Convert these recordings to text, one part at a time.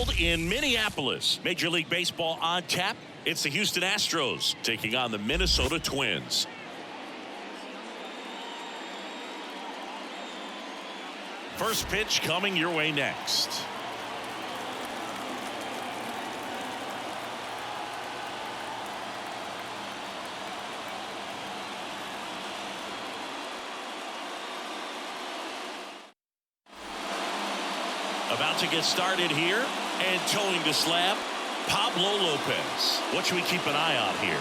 Field in Minneapolis. Major League Baseball on tap. It's the Houston Astros taking on the Minnesota Twins. First pitch coming your way next. About to get started here, and towing the slab, Pablo Lopez. What should we keep an eye on here?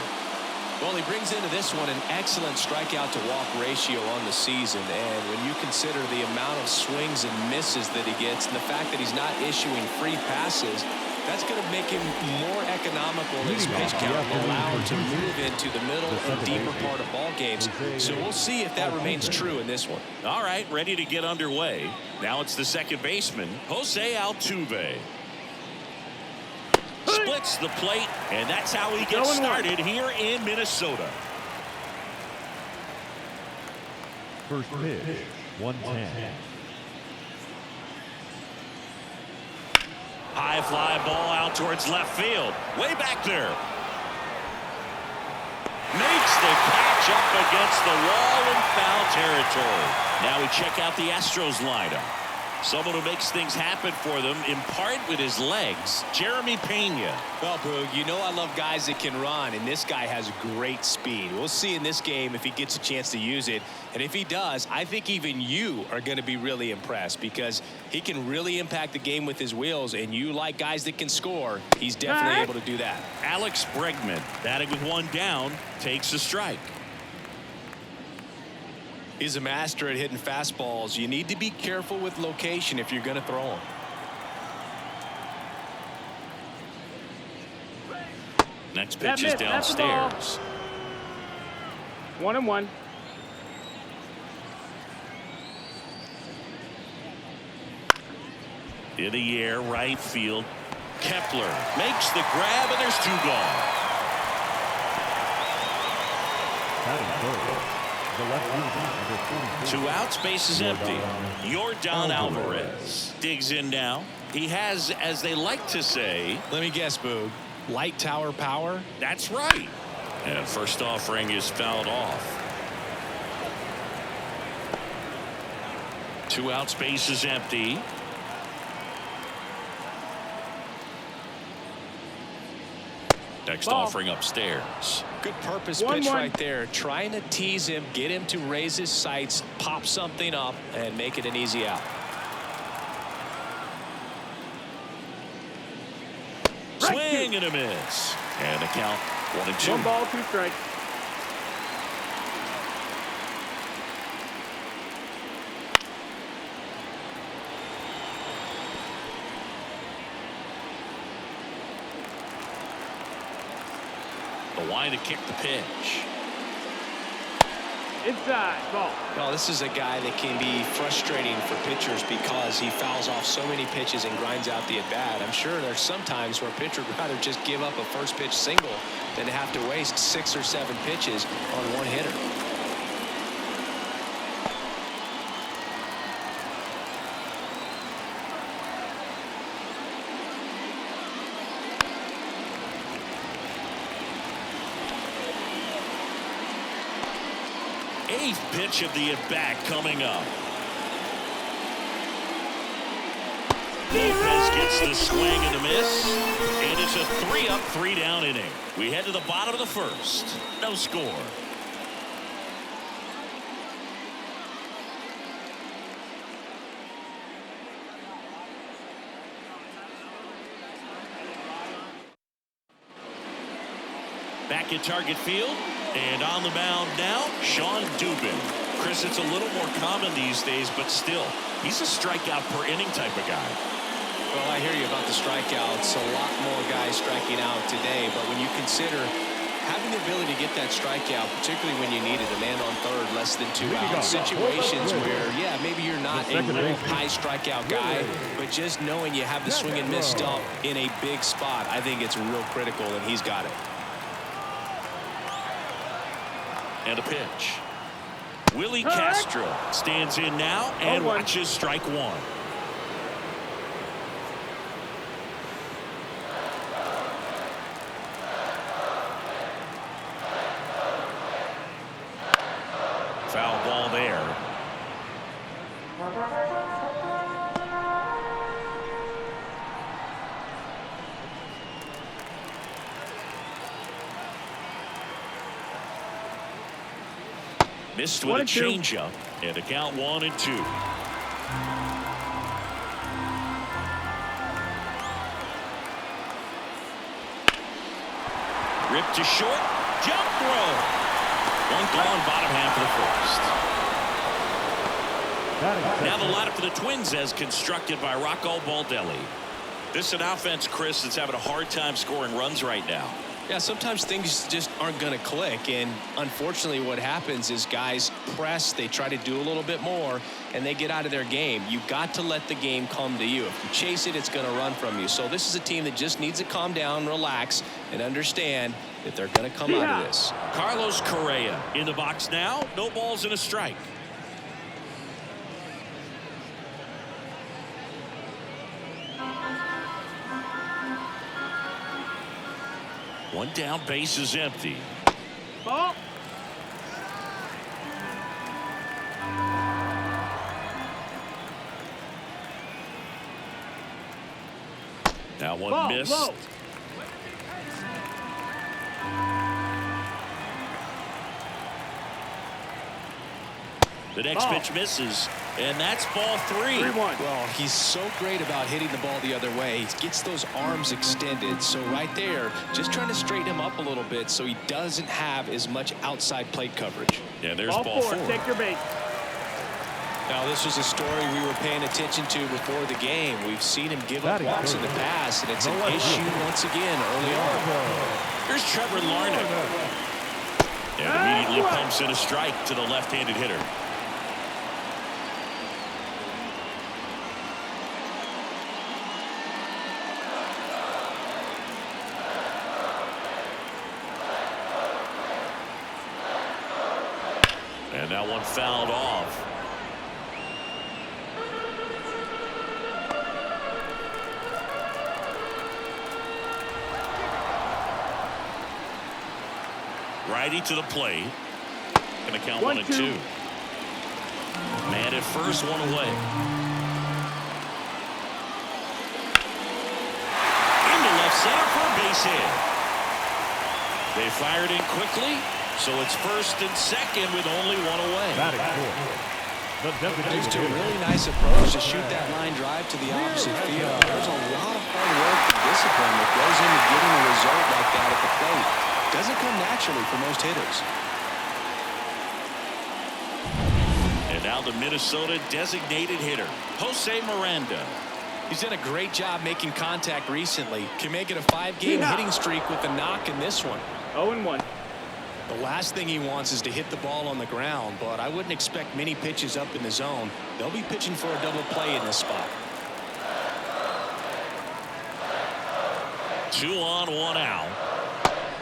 Well, he brings into this one an excellent strikeout to walk ratio on the season, and when you consider the amount of swings and misses that he gets and the fact that he's not issuing free passes, that's going to make him more economical as pitch count will allow him to move into the middle and deeper part of ball games. So we'll see if that remains true in this one. All right, ready to get underway. Now it's the second baseman, Jose Altuve. Splits the plate, and that's how he gets started here in Minnesota. First pitch, 110. High fly ball out towards left field. Way back there. Makes the catch up against the wall in foul territory. Now we check out the Astros lineup. Someone who makes things happen for them, in part with his legs, Jeremy Pena. Well, Boog, you know I love guys that can run, and this guy has great speed. We'll see in this game if he gets a chance to use it. And if he does, I think even you are going to be really impressed because he can really impact the game with his wheels, and you like guys that can score. He's definitely able to do that. Alex Bregman, batting with one down, takes a strike. He's a master at hitting fastballs. You need to be careful with location if you're going to throw them. Next pitch is downstairs. 1-1. In the air, right field. Kepler makes the grab, and there's two gone. Two outs, base is empty. Yordan Alvarez digs in now. He has, as they like to say, let me guess, Boog, light tower power? That's right. And first offering is fouled off. Two outs, base is empty. Next offering upstairs. Good purpose pitch right there. Trying to tease him, get him to raise his sights, pop something up, and make it an easy out. Swing and a miss. And the count 1-2. 1 ball, 2 strikes. Line to kick the pitch. Inside ball. Well, this is a guy that can be frustrating for pitchers because he fouls off so many pitches and grinds out the at-bat. I'm sure there's some times where a pitcher would rather just give up a first pitch single than to have to waste 6 or 7 pitches on one hitter. Eighth pitch of the at-bat coming up. Lopez gets the swing and the miss, and it's a 3-up, 3-down inning. We head to the bottom of the first. No score. Back at target field. And on the mound now, Sean Dubin. Chris, it's a little more common these days, but still, he's a strikeout per inning type of guy. Well, I hear you about the strikeouts. A lot more guys striking out today, but when you consider having the ability to get that strikeout, particularly when you need it, a man on third, less than 2 outs, situations where, yeah, maybe you're not a real high strikeout guy, but just knowing you have the swing and miss stuff in a big spot, I think it's real critical, and he's got it. And a pitch. Willie Castro stands in now and watches strike one. Foul ball there. Missed with a changeup, and a count 1-2. Ripped to short, jump throw. One gone, bottom half of the first. Now the lineup for the Twins as constructed by Rocco Baldelli. This is an offense, Chris, that's having a hard time scoring runs right now. Yeah, sometimes things just aren't going to click, and unfortunately what happens is guys press, they try to do a little bit more, and they get out of their game. You've got to let the game come to you. If you chase it, it's going to run from you. So this is a team that just needs to calm down, relax, and understand that they're going to come out of this. Carlos Correa in the box now. No balls and a strike. One down, base is empty. Ball. Now one missed. Low. The next pitch misses, and that's ball 3. 3-1. Well, he's so great about hitting the ball the other way. He gets those arms extended. So right there, just trying to straighten him up a little bit so he doesn't have as much outside plate coverage. Yeah, there's ball 4. Take your bait. Now, this was a story we were paying attention to before the game. We've seen him give up walks in the past, and it's an issue once again early on. Here's Trevor Larnach. And immediately pumps in a strike to the left-handed hitter. And that one fouled off. Righty to the plate. Gonna count 1 and 2. Man at first, one away. Into left center for a base hit. They fired in quickly. So it's first and second with only one away. Just a really nice approach to shoot that line drive to the opposite field. There's a lot of hard work and discipline that goes into getting a result like that at the plate. Doesn't come naturally for most hitters. And now the Minnesota designated hitter, Jose Miranda. He's done a great job making contact recently. Can make it a 5-game hitting streak with a knock in this one. 0-1. The last thing he wants is to hit the ball on the ground, but I wouldn't expect many pitches up in the zone. They'll be pitching for a double play in this spot. 2 on, 1 out.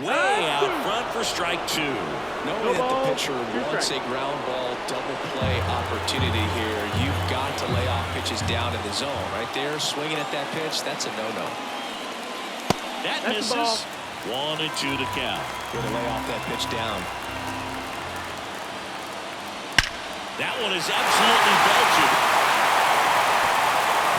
Way out front for strike 2. Knowing that the pitcher wants a ground ball double play opportunity here, you've got to lay off pitches down in the zone. Right there, swinging at that pitch, that's a no-no. That misses. 1 and 2 to count. Going to lay off that pitch down. That one is absolutely belted.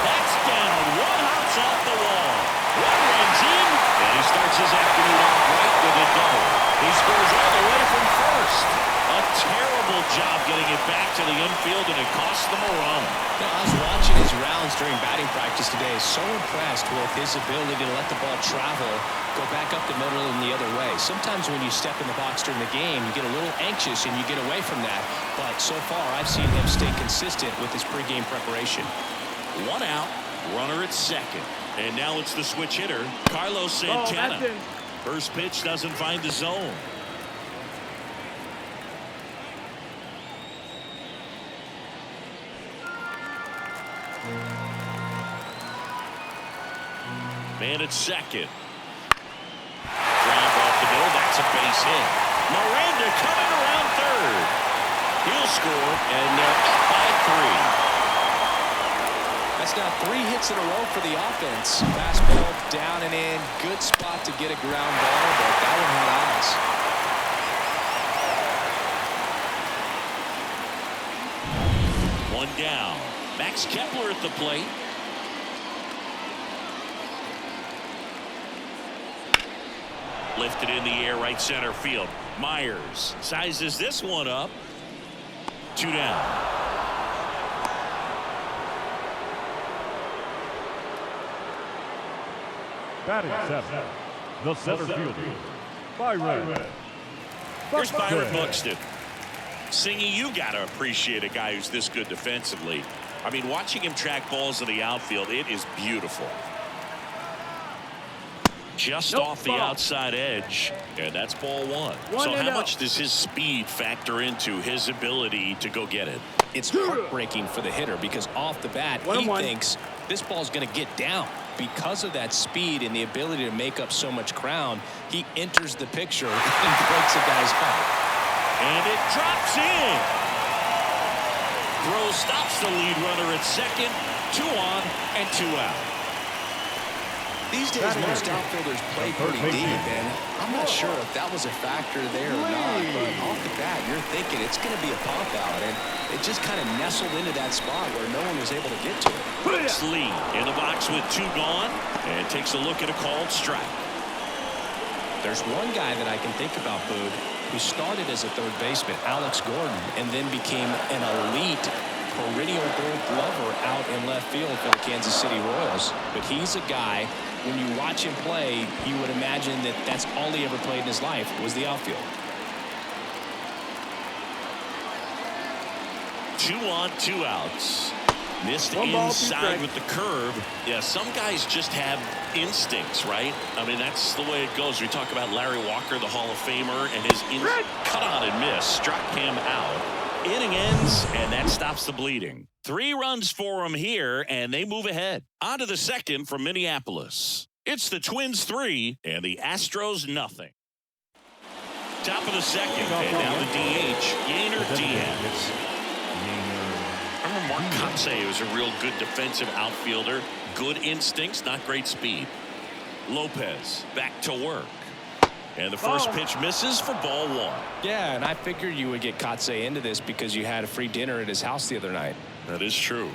That's down. One hops off the wall. One runs in, and he starts his afternoon off right with a double. He scores all the way from first. A terrible job getting it back to the infield, and it cost them a run. Now, I was watching his rounds during batting practice today. So impressed with his ability to let the ball travel, go back up the middle and the other way. Sometimes when you step in the box during the game, you get a little anxious and you get away from that. But so far, I've seen him stay consistent with his pregame preparation. 1 out, runner at second. And now it's the switch hitter, Carlos Santana. First pitch doesn't find the zone. Man at second. Drive off the middle. That's a base hit. Miranda coming around third. He'll score, and they're up by 3. That's now 3 hits in a row for the offense. Fastball down and in. Good spot to get a ground ball, but that one had eyes. One down. Max Kepler at the plate. Lifted in the air, right center field. Myers sizes this one up. 2 down. Batting 7, the center fielder, Byron. Here's Byron Buxton. Singy, you got to appreciate a guy who's this good defensively. I mean, watching him track balls in the outfield, it is beautiful. Just off the outside edge, and that's ball one. So how much does his speed factor into his ability to go get it? It's heartbreaking for the hitter because off the bat, he thinks this ball's going to get down. Because of that speed and the ability to make up so much ground, he enters the picture and breaks a guy's heart. And it drops in. Throw stops the lead runner at second. 2 on and 2 out. These days, most outfielders play pretty deep, and I'm not sure if that was a factor there or not, but off the bat, you're thinking it's going to be a pop-out, and it just kind of nestled into that spot where no one was able to get to it. Puts Lee in the box with 2 gone, and takes a look at a called strike. There's one guy that I can think about, Boog, who started as a third baseman, Alex Gordon, and then became an elite perennial Gold Glover out in left field for the Kansas City Royals. But he's a guy, when you watch him play, you would imagine that that's all he ever played in his life was the outfield. 2 on, 2 outs. Missed inside with the curve. Yeah, some guys just have instincts, right? I mean, that's the way it goes. We talk about Larry Walker, the Hall of Famer, and his cut on and miss struck him out. Inning ends, and that stops the bleeding. 3 runs for him here, and they move ahead. On to the second from Minneapolis. It's the Twins 3 and the Astros nothing. Top of the second, and now the DH, Yainer Diaz. I remember Mark Kotsay was a real good defensive outfielder. Good instincts, not great speed. Lopez back to work. And the first pitch misses for ball 1. Yeah, and I figured you would get Kotsay into this because you had a free dinner at his house the other night. That is true.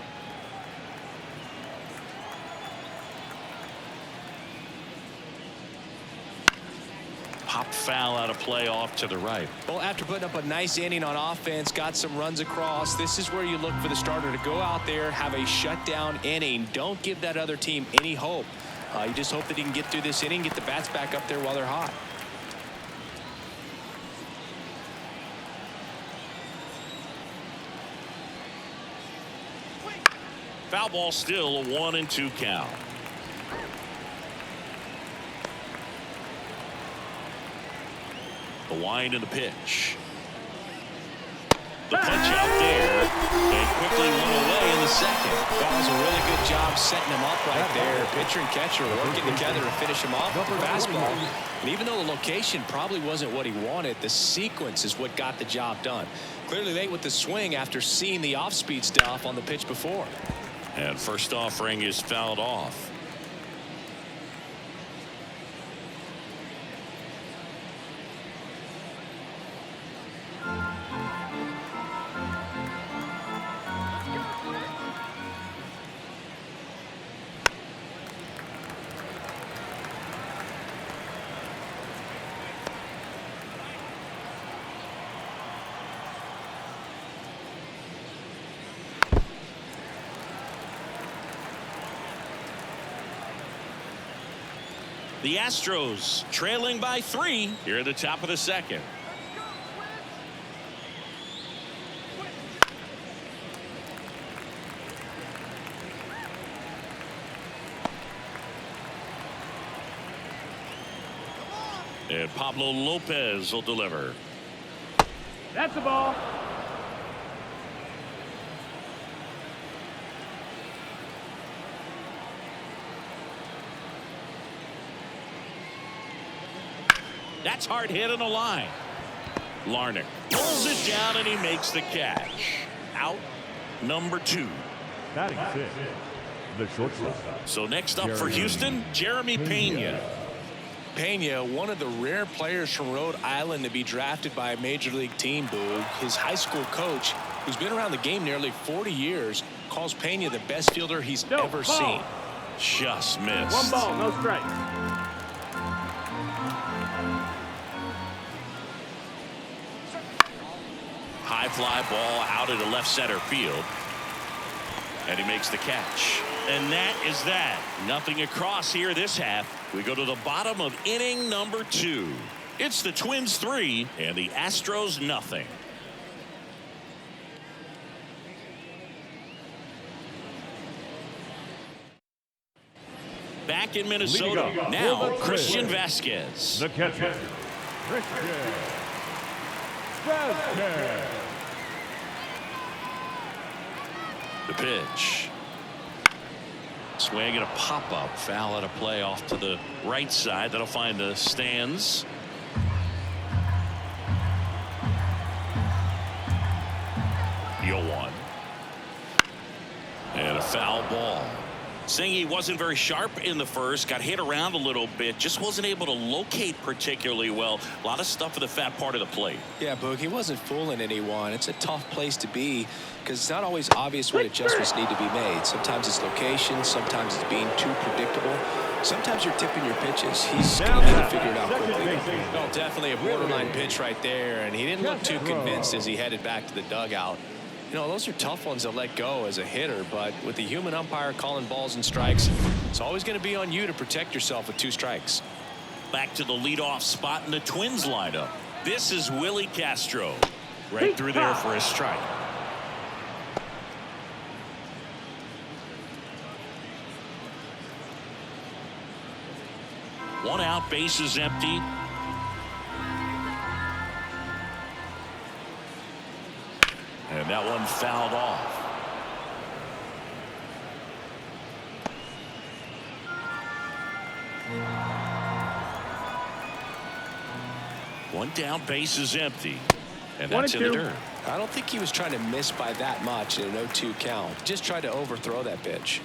Pop foul out of play off to the right. Well, after putting up a nice inning on offense, got some runs across, this is where you look for the starter to go out there, have a shutdown inning. Don't give that other team any hope. You just hope that he can get through this inning, get the bats back up there while they're hot. Foul ball still, a 1-2 count. The wind and the pitch. The punch out there, and quickly 1 away in the second. That was a really good job setting him up right there. Pitcher and catcher working together to finish him off with the fastball. And even though the location probably wasn't what he wanted, the sequence is what got the job done. Clearly late with the swing after seeing the off-speed stuff on the pitch before. And first offering is fouled off. The Astros trailing by 3 here at the top of the second. And Pablo Lopez will deliver. That's the ball. That's hard hit on the line. Larnach pulls it down and he makes the catch. Out number 2. Batting 6, the shortstop. So next up for Houston, Jeremy Pena. Pena, one of the rare players from Rhode Island to be drafted by a major league team, Boog. His high school coach, who's been around the game nearly 40 years, calls Pena the best fielder he's ever seen. Just missed. 1 ball, no strikes. High fly ball out into left center field. And he makes the catch. And that is that. Nothing across here this half. We go to the bottom of inning number 2. It's the Twins 3 and the Astros nothing. Back in Minnesota. Now Christian Vasquez. The catcher, Christian Vasquez. The pitch. Swing and a pop-up. Foul out of play off to the right side. That'll find the stands. You'll one. And a foul ball. Saying he wasn't very sharp in the first, got hit around a little bit, just wasn't able to locate particularly well. A lot of stuff for the fat part of the plate. Yeah, Boog, he wasn't fooling anyone. It's a tough place to be because it's not always obvious when adjustments need to be made. Sometimes it's location, sometimes it's being too predictable. Sometimes you're tipping your pitches. He's going to need to figure it out quickly. Well, definitely a borderline pitch right there, and he didn't look too convinced as he headed back to the dugout. You know, those are tough ones to let go as a hitter, but with the human umpire calling balls and strikes, it's always going to be on you to protect yourself with 2 strikes. Back to the leadoff spot in the Twins lineup. This is Willie Castro. Right through there for a strike. One out, bases empty. And that one fouled off. One down, bases empty. And that's in the dirt. I don't think he was trying to miss by that much in an 0-2 count. Just tried to overthrow that pitch.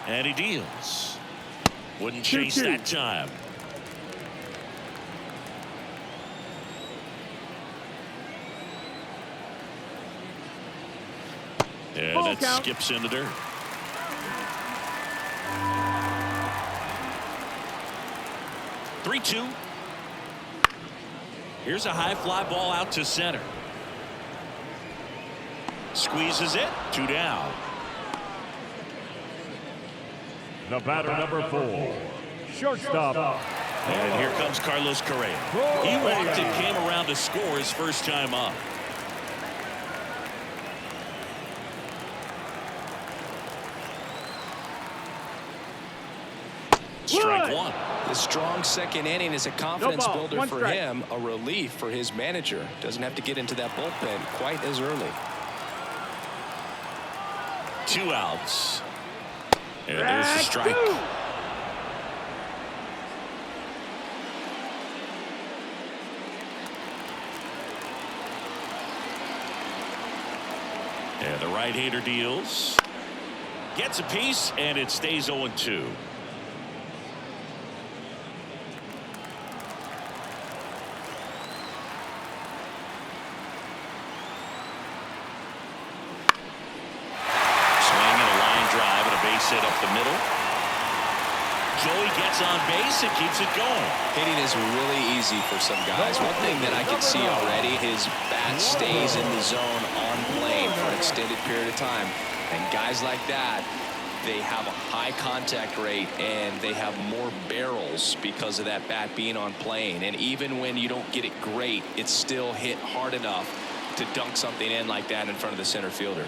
And he deals. Wouldn't chase that time. And that skips in the dirt. Three-two. Here's a high fly ball out to center. Squeezes it. 2 down. The batter, number 4, shortstop. And here comes Carlos Correa. He walked and came around to score his first time up. Strike 1. The strong second inning is a confidence builder for him, a relief for his manager. Doesn't have to get into that bullpen quite as early. 2 outs. And there's the strike. And the right-hander deals. Gets a piece, and it stays 0-2. Hit up the middle. Joey gets on base and keeps it going. Hitting is really easy for some guys. One thing that I can see already, his bat stays in the zone on plane for an extended period of time. And guys like that, they have a high contact rate and they have more barrels because of that bat being on plane. And even when you don't get it great, it's still hit hard enough to dunk something in like that in front of the center fielder.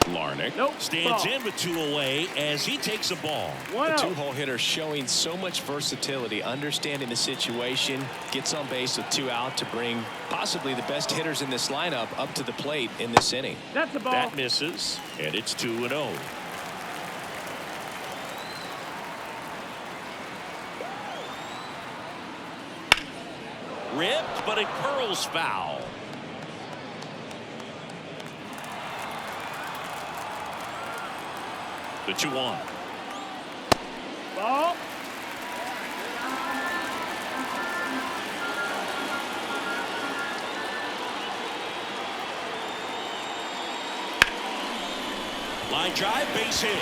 Larnach stands in with 2 away as he takes a ball. The 2-hole hitter showing so much versatility, understanding the situation, gets on base with 2 out to bring possibly the best hitters in this lineup up to the plate in this inning. That's the ball. That misses, and it's 2-0. Ripped, but it curls foul. The 2-1. Ball. Line drive, base hit.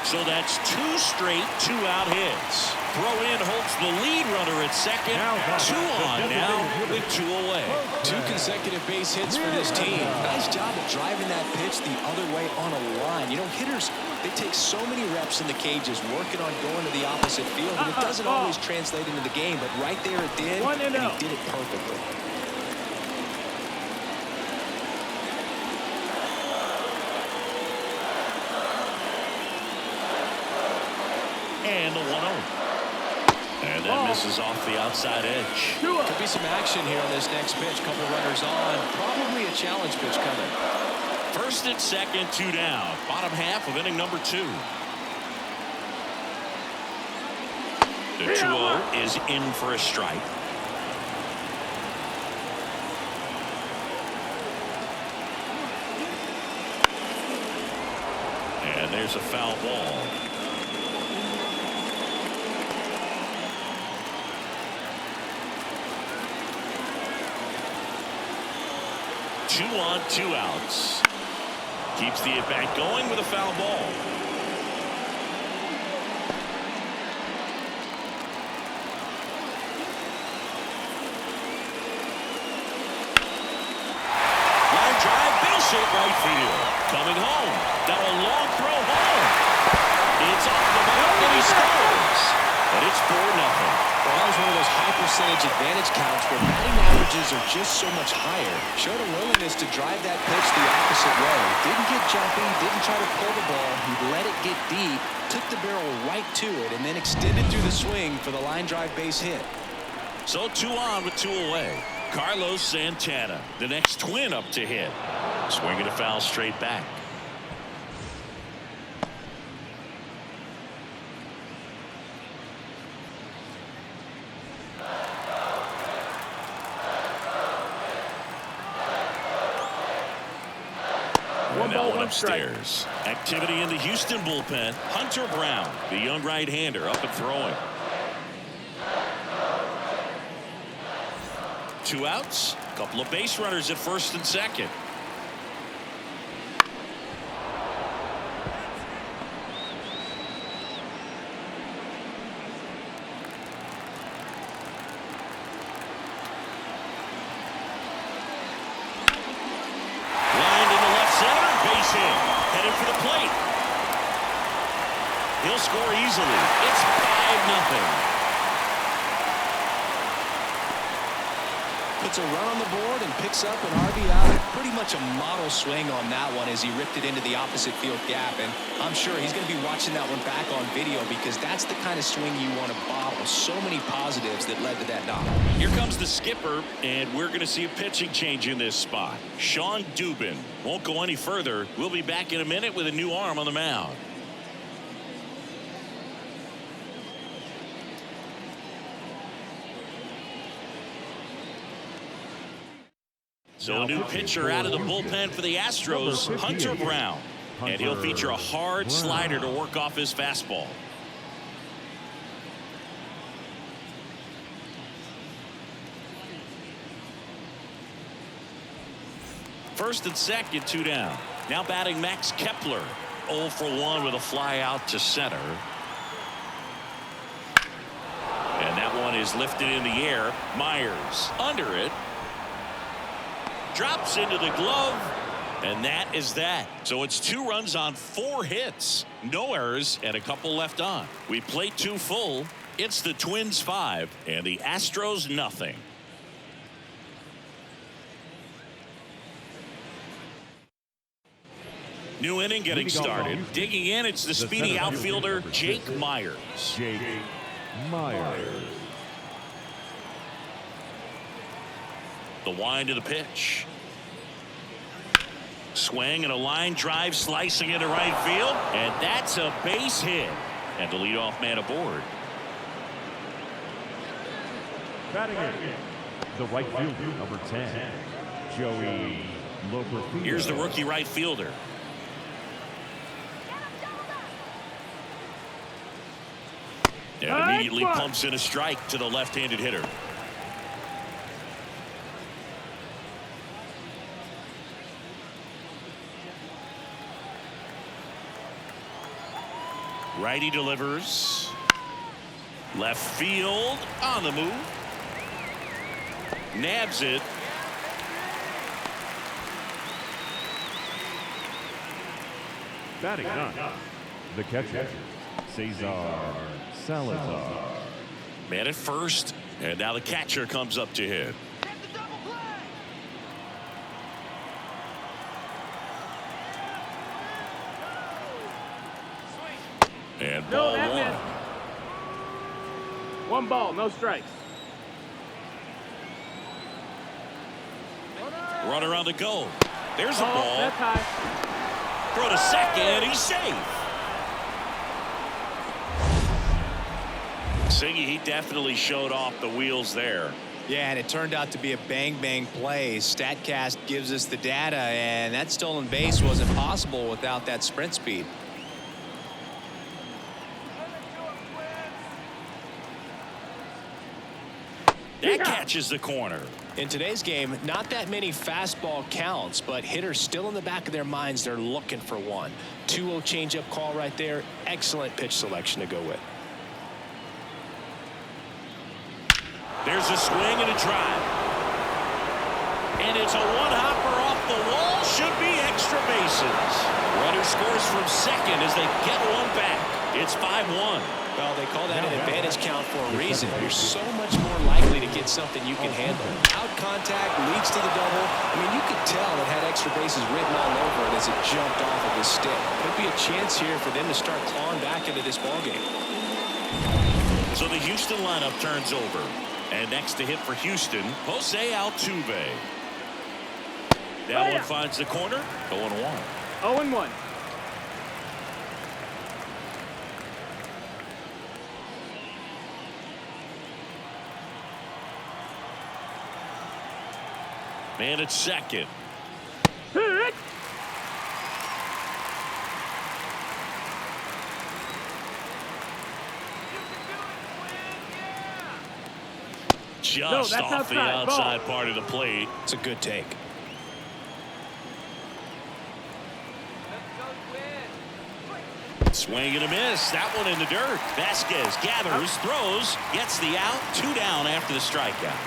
So that's 2 straight 2-out hits. Throw in holds the lead runner at second. 2 on now with 2 away. 2 consecutive base hits for this team. Nice job of driving that pitch the other way on a line. You know, hitters, they take so many reps in the cages working on going to the opposite field, and it doesn't always translate into the game, but right there it did, and he did it perfectly. And the 1-0. And that misses off the outside edge. Could be some action here on this next pitch. Couple runners on. Probably a challenge pitch coming. First and second, 2 down. Bottom half of inning number 2. The 2-0 is in for a strike. And there's a foul ball. Two on, 2 outs. Keeps the at-bat going with a foul ball. Line drive, base hit right field. Coming home. Got a long throw home. It's off the mark and he scores. And it's 4-0. Well, that was one of those high percentage advantage counts where batting averages are just so much higher. Showed a willingness to drive that pitch the opposite way. Didn't get jumpy, didn't try to pull the ball. He let it get deep, took the barrel right to it, and then extended through the swing for the line drive base hit. So 2 on with 2 away. Carlos Santana, the next twin up to hit. Swinging a foul straight back. And that one upstairs. Activity in the Houston bullpen. Hunter Brown, the young right-hander, up and throwing. 2 outs. A couple of base runners at first and second. Headed for the plate. He'll score easily. It's 5-0. Puts a run on the board and picks up an RBI. Pretty much a model swing on that one as he ripped it into the opposite field gap. And I'm sure he's going to be watching that one back on video because that's the kind of swing you want to bottle. So many positives that led to that knock. Here comes the skipper, and we're going to see a pitching change in this spot. Sean Dubin won't go any further. We'll be back in a minute with a new arm on the mound. So a new pitcher out of the bullpen for the Astros, Hunter Brown. And he'll feature a hard slider to work off his fastball. First and second, 2 down. Now batting Max Kepler. 0 for 1 with a fly out to center. And that one is lifted in the air. Myers under it. Drops into the glove, and that is that. So it's 2 runs on 4 hits, no errors, and a couple left on. We play 2 full. It's the Twins 5 and the Astros 0. New inning getting started. Digging in, it's the speedy outfielder Jake Myers. Jake Myers. The wind of the pitch. Swing and a line drive slicing into right field. And that's a base hit. And the leadoff man aboard. Batting in the right fielder, number 10, Joey Loperfield. Here's the rookie right fielder. And immediately pumps in a strike to the left-handed hitter. Righty delivers. Left field on the move. Nabs it. Batting ninth, the catcher, Cesar Salazar. Man at first, and now the catcher comes up to hit. And ball one. One ball, no strikes. Runner on the go. There's a ball. That's high. Throw to second. He's safe. Singy, he definitely showed off the wheels there. Yeah, and it turned out to be a bang-bang play. StatCast gives us the data, and that stolen base wasn't possible without that sprint speed. That catches the corner. In today's game, not that many fastball counts, but hitters still in the back of their minds, they're looking for one. 2-0 changeup call right there. Excellent pitch selection to go with. There's a swing and a drive. And it's a one-hopper off the wall. Should be extra bases. Runner scores from second as they get one back. It's 5-1. Well, they call that an advantage count for a reason. You're so much more likely to get something you can handle. Out contact leads to the double. I mean, you could tell it had extra bases written all over it as it jumped off of his stick. Could be a chance here for them to start clawing back into this ballgame. So the Houston lineup turns over. And next to hit for Houston, Jose Altuve. That one finds the corner. 0-1. 0-1. Man at second. Hit. Just off the outside part of the plate. It's a good take. Swing and a miss. That one in the dirt. Vasquez gathers, throws, gets the out. 2 down after the strikeout.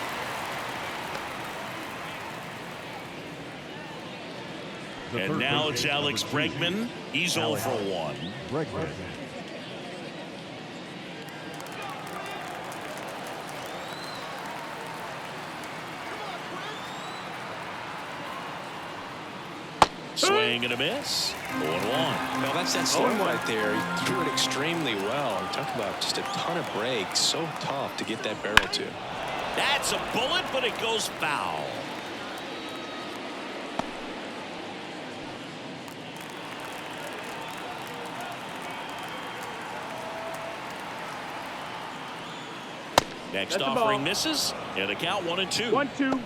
And now it's Alex Bregman. He's 0 for 1. Bregman. Swing and a miss. 0-1. Well, that's that storm right there. He threw it extremely well. Talk about just a ton of breaks. So tough to get that barrel to. That's a bullet, but it goes foul. Next offering misses, and a count 1-2. 1-2.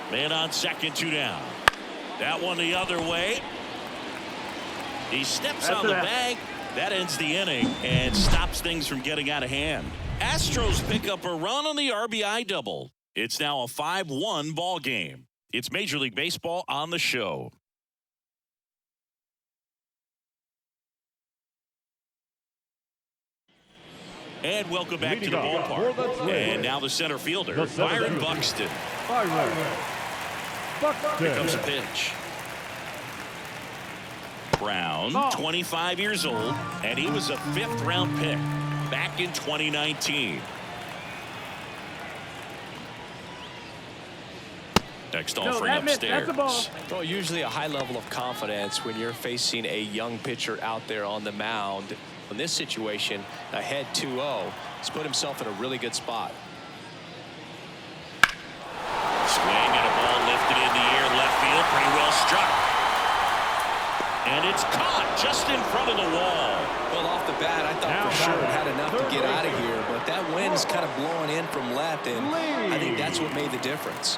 Man on second, 2 down. That one the other way. He steps on the bag. That ends the inning and stops things from getting out of hand. Astros pick up a run on the RBI double. It's now a 5-1 ball game. It's Major League Baseball on the show. And welcome back to the ballpark. And now the center fielder, Byron Buxton. Here comes a pitch. Brown, 25 years old, and he was a 5th-round pick back in 2019. Next offering upstairs. Well, usually a high level of confidence when you're facing a young pitcher out there on the mound. In this situation, ahead 2-0, he's put himself in a really good spot. Swing and a ball lifted in the air, left field, pretty well struck. And it's caught just in front of the wall. Well, off the bat, I thought for sure it had enough to get out of here, but that wind's kind of blowing in from left, and I think that's what made the difference.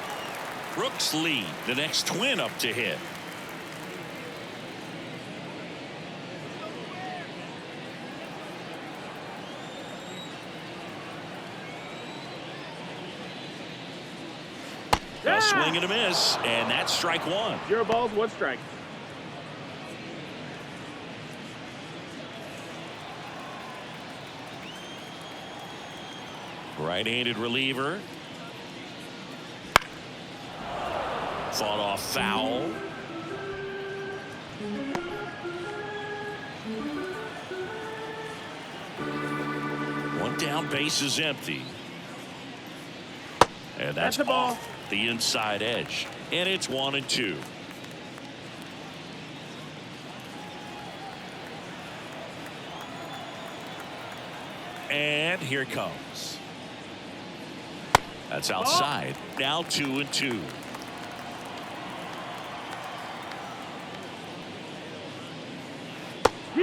Brooks lead the next twin up to hit. A swing and a miss, and that's strike one. 0 balls, 1 strike. Right-handed reliever. Fought off foul. One down, base is empty. And that's a ball. off the inside edge. And it's 1-2. And here it comes. That's outside. Now 2-2.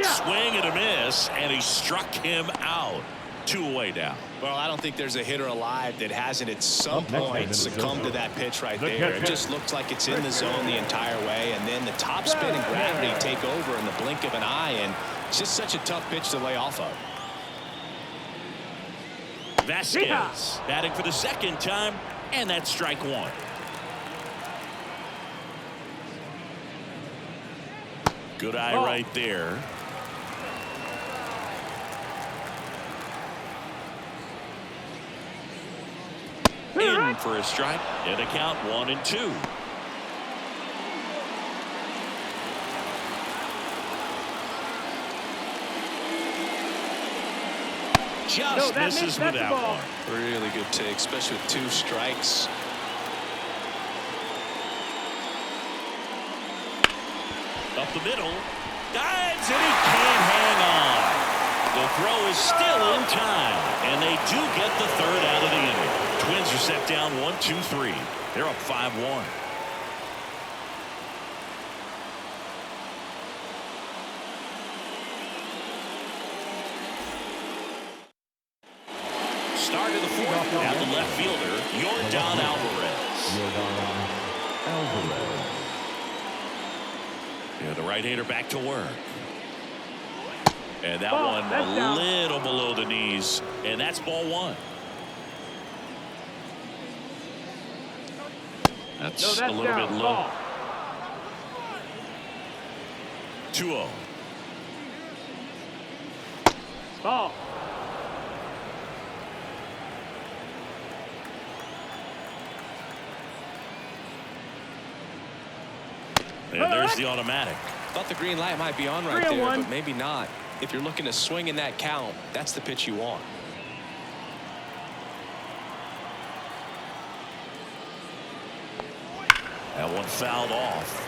Swing and a miss, and he struck him out. 2 away now. Well, I don't think there's a hitter alive that hasn't at some point succumbed to that pitch right there. It just looks like it's in the zone the entire way, and then the top spin and gravity take over in the blink of an eye, and it's just such a tough pitch to lay off of. Vasquez batting for the second time, and that's strike one. Good eye right there. In for a strike, and a count 1-2. Just misses with that one. Really good take, especially with 2 strikes. Up the middle, dives, and he can't hang on. The throw is still in time, and they do get the third out of the inning. Twins are set down 1-2-3. They're up 5-1. Start of the fourth. Now the left fielder, Yordan Alvarez. Yeah, the right-hander back to work. And that one a little below the knees, and that's ball 1. That's a little bit low. 2-0. Ball. And there's the automatic. Thought the green light might be on right there, but maybe not. If you're looking to swing in that count, that's the pitch you want. That one fouled off.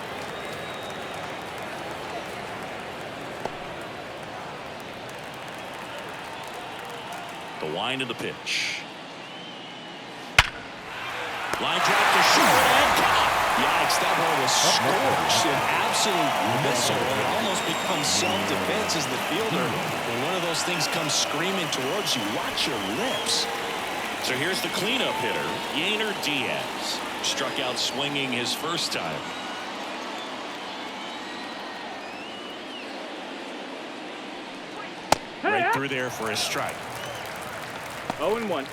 The wind of the pitch. Line drive to short and caught. Yikes, that ball was scorched, an absolute missile. It almost becomes self-defense as the fielder. When one of those things comes screaming towards you, watch your lips. So here's the cleanup hitter, Yainer Diaz. Struck out swinging his first time. Right through there for a strike. 0-1.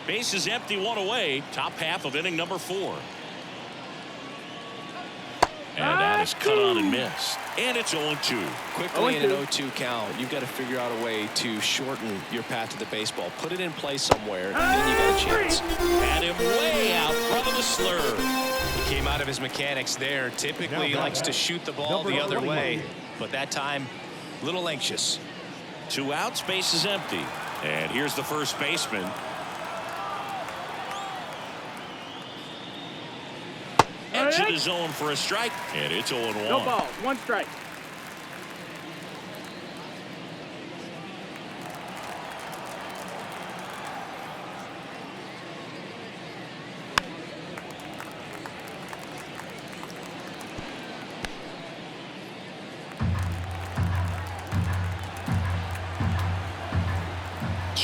Base is empty, 1 away. Top half of inning number 4. And that is cut on and missed. And it's 0-2. Quickly in an 0-2 count, you've got to figure out a way to shorten your path to the baseball. Put it in play somewhere, and then you got a chance. Had him way out front of the slurve. He came out of his mechanics there. Typically he likes to shoot the ball the other way, but that time, a little anxious. 2 outs, base is empty. And here's the first baseman. Into the zone for a strike, and it's 0-1. No balls, 1 strike.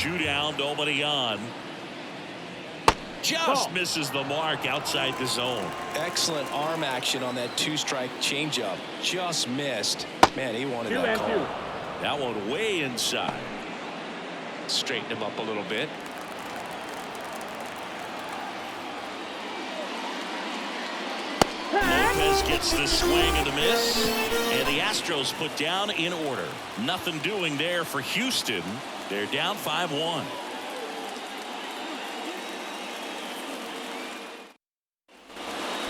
2 down, nobody on. Just misses the mark outside the zone. Excellent arm action on that 2-strike changeup. Just missed. Man, he wanted that call. 2-2. That one way inside. Straighten him up a little bit. Lopez gets the swing and the miss, and the Astros put down in order. Nothing doing there for Houston. They're down 5-1.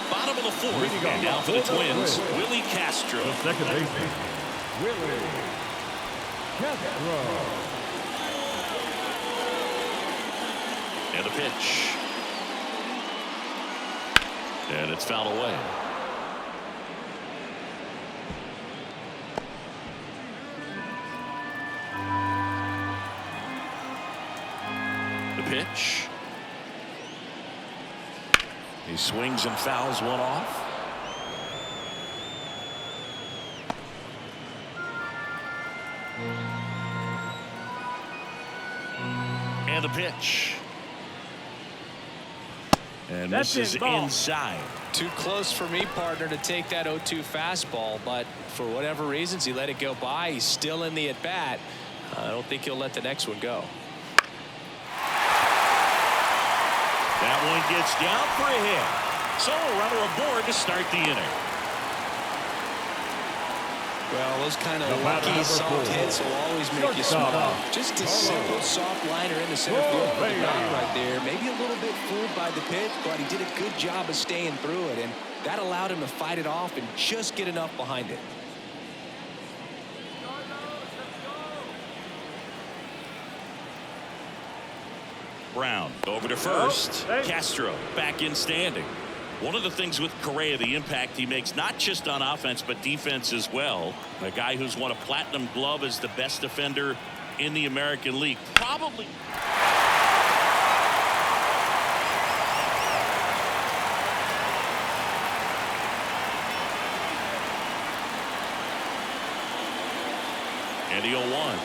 Bottom of the 4th, and now for the Twins, Willie Castro. The second baseman, Willie Castro. And the pitch. And it's fouled away. The pitch. He swings and fouls one off. And the pitch. And this is inside. Too close for me, partner, to take that 0-2 fastball, but for whatever reasons he let it go by. He's still in the at bat. I don't think he'll let the next one go. That one gets down for a hit. So a runner aboard to start the inning. Well, those kind of lucky soft hits will always make you smile. Just a simple soft liner in the center field for the ground right there. Maybe a little bit fooled by the pitch, but he did a good job of staying through it, and that allowed him to fight it off and just get enough behind it. Brown over to first. Castro back in standing. One of the things with Correa, the impact he makes not just on offense but defense as well. A guy who's won a platinum glove as the best defender in the American League. Probably. And the 0-1.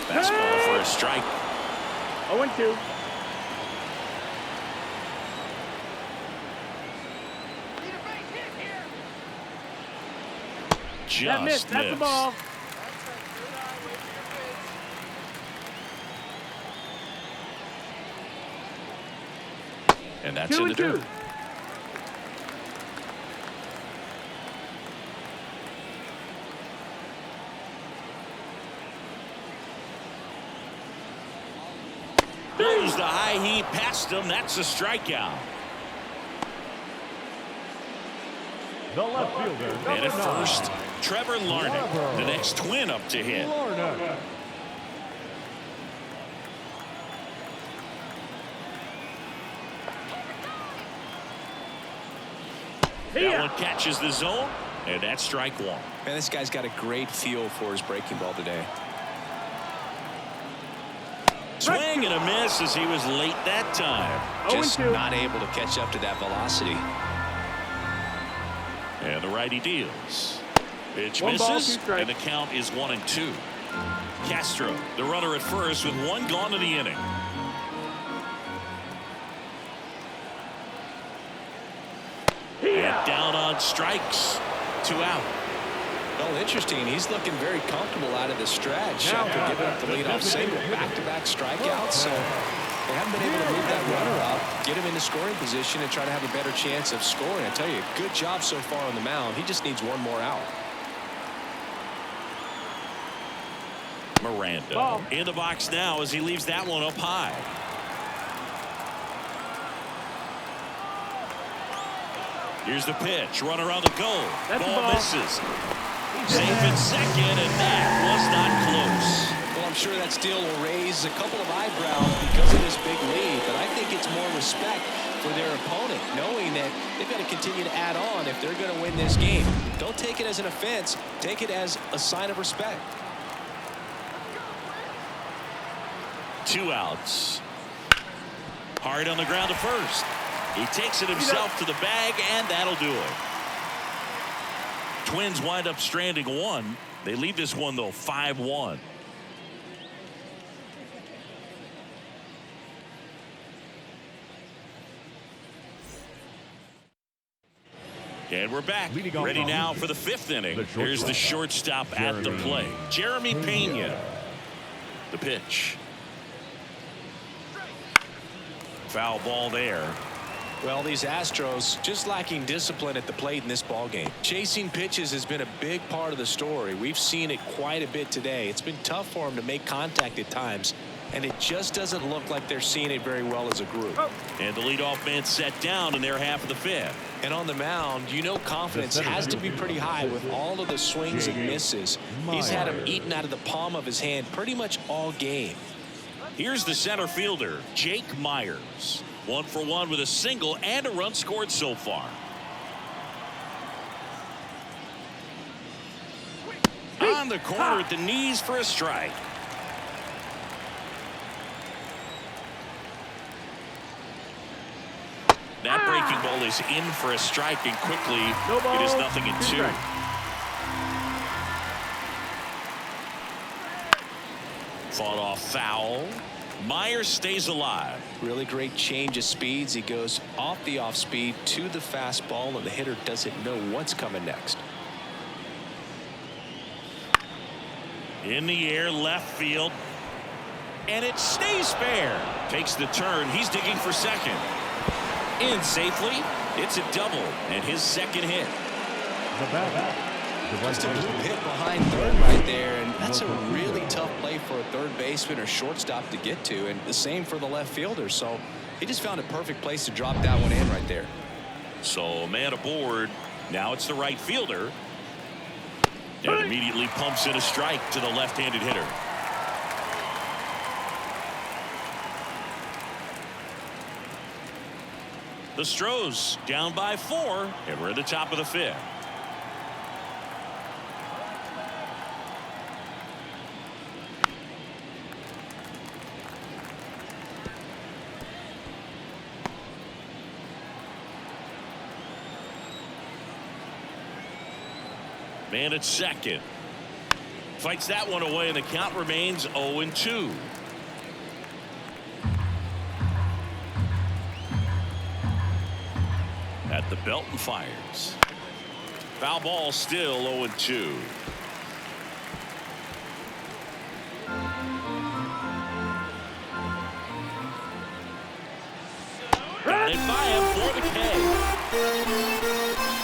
Fastball for a strike. 0-2. Just missed. That's the ball. And that's in the dirt. 2. Blows the high heat past him. That's a strikeout. The left fielder, and at first, Trevor Larnach, the next Twin up to hit. That one catches the zone, and that's strike 1. Man, this guy's got a great feel for his breaking ball today. Swing and a miss as he was late that time. Just not able to catch up to that velocity. And the righty deals. Pitch misses, and the count is 1-2. Castro, the runner at first, with 1 gone in the inning. And down on strikes. 2 out. Well, interesting. He's looking very comfortable out of the stretch after giving up the leadoff single. Back-to-back strikeouts. So they haven't been able to move that runner up, get him into scoring position, and try to have a better chance of scoring. I tell you, good job so far on the mound. He just needs 1 more out. Miranda in the box now as he leaves that one up high. Here's the pitch. Runner on the goal. Ball misses. Safe at second, and that was not close. Well, I'm sure that steal will raise a couple of eyebrows because of this big lead, but I think it's more respect for their opponent, knowing that they've got to continue to add on if they're going to win this game. Don't take it as an offense. Take it as a sign of respect. 2 outs. Hard on the ground to first. He takes it himself to the bag, and that'll do it. Twins wind up stranding 1. They lead this one, though, 5-1. And we're back. Ready now for the 5th inning. Here's the shortstop at the plate. Jeremy Pena. The pitch. Foul ball there. Well, these Astros just lacking discipline at the plate in this ball game. Chasing pitches has been a big part of the story. We've seen it quite a bit today. It's been tough for them to make contact at times, and it just doesn't look like they're seeing it very well as a group. And the leadoff man set down in their half of the 5th. And on the mound, you know confidence has to be pretty high with all of the swings and misses. He's had them eaten out of the palm of his hand pretty much all game. Here's the center fielder, Jake Myers. 1 for 1 with a single and a run scored so far. On the corner at the knees for a strike. That breaking ball is in for a strike, and quickly it is 0-2. Fought off foul. Myers stays alive. Really great change of speeds. He goes off the off speed to the fastball, and the hitter doesn't know what's coming next. In the air, left field. And it stays fair. Takes the turn. He's digging for second. In safely. It's a double and his second hit. Just a little hit behind third right there, and that's a really tough play for a third baseman or shortstop to get to, and the same for the left fielder. So he just found a perfect place to drop that one in right there. So man aboard. Now it's the right fielder, and immediately pumps in a strike to the left-handed hitter. The Astros down by 4, and we're at the top of the 5th. Man at second. Fights that one away, and the count remains 0-2. At the belt and fires. Foul ball, still 0-2. Got it by him for the K.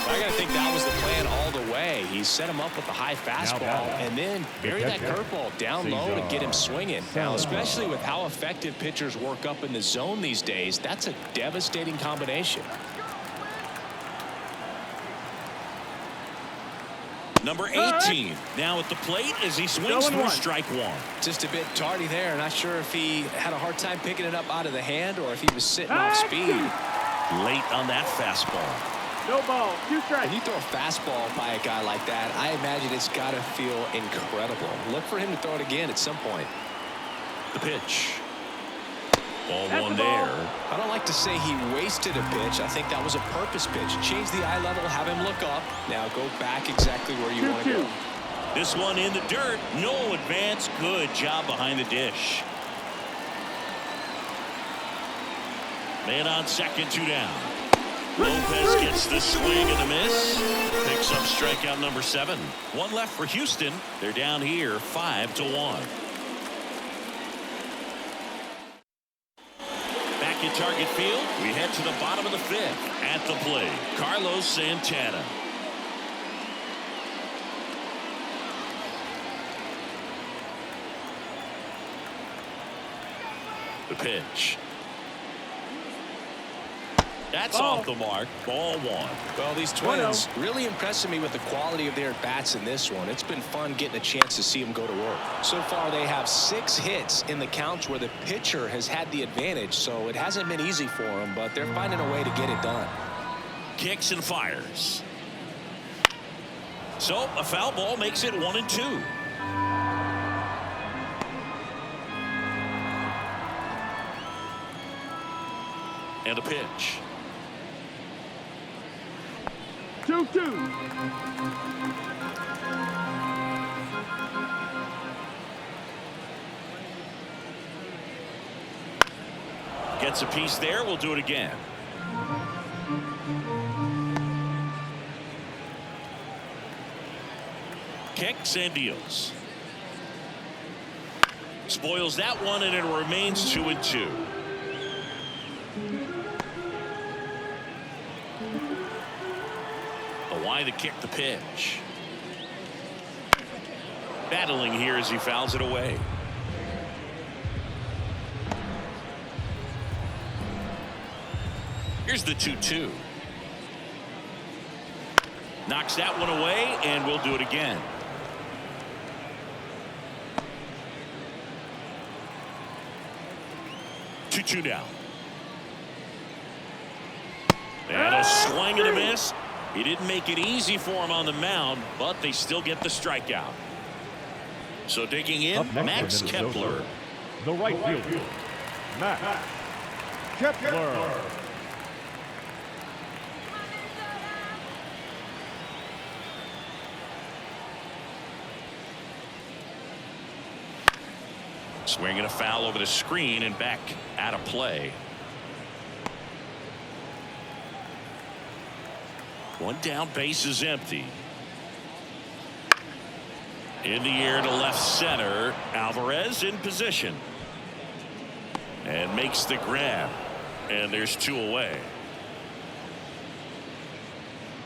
I gotta think that was the plan all the way. He set him up with a high fastball and then bury that curveball down low to get him swinging. Now, especially with how effective pitchers work up in the zone these days, that's a devastating combination. Number 18 now at the plate as he swings for strike 1. Just a bit tardy there. Not sure if he had a hard time picking it up out of the hand or if he was sitting off speed. Late on that fastball. No ball, 2 strikes. When you throw a fastball by a guy like that, I imagine it's got to feel incredible. Look for him to throw it again at some point. The pitch. Ball one there. I don't like to say he wasted a pitch. I think that was a purpose pitch. Change the eye level, have him look up. Now go back exactly where you want to go. This one in the dirt. No advance. Good job behind the dish. Man on second, 2 down. Lopez gets the swing and the miss. Picks up strikeout number 7. 1 left for Houston. They're down here 5-1. Back in target field, we head to the bottom of the 5th. At the plate, Carlos Santana. The pitch. That's off the mark. Ball 1. Well, these Twins really impressing me with the quality of their bats in this one. It's been fun getting a chance to see them go to work. So far, they have 6 hits in the counts where the pitcher has had the advantage, so it hasn't been easy for them, but they're finding a way to get it done. Kicks and fires. So a foul ball makes it 1-2. And a pitch. 2-2. Gets a piece there. We'll do it again. kicks and deals. Spoils that one, and it remains 2-2. Why the kick, the pitch. Battling here as he fouls it away. Here's the 2-2. Knocks that one away, and we'll do it again. Two now. And a swing and a miss. He didn't make it easy for him on the mound, but they still get the strikeout. So digging in, Max Kepler. The right fielder, Max Kepler. Swinging a foul over the screen and back out of play. One down, base is empty. In the air to left center. Alvarez in position. And makes the grab. And there's 2 away.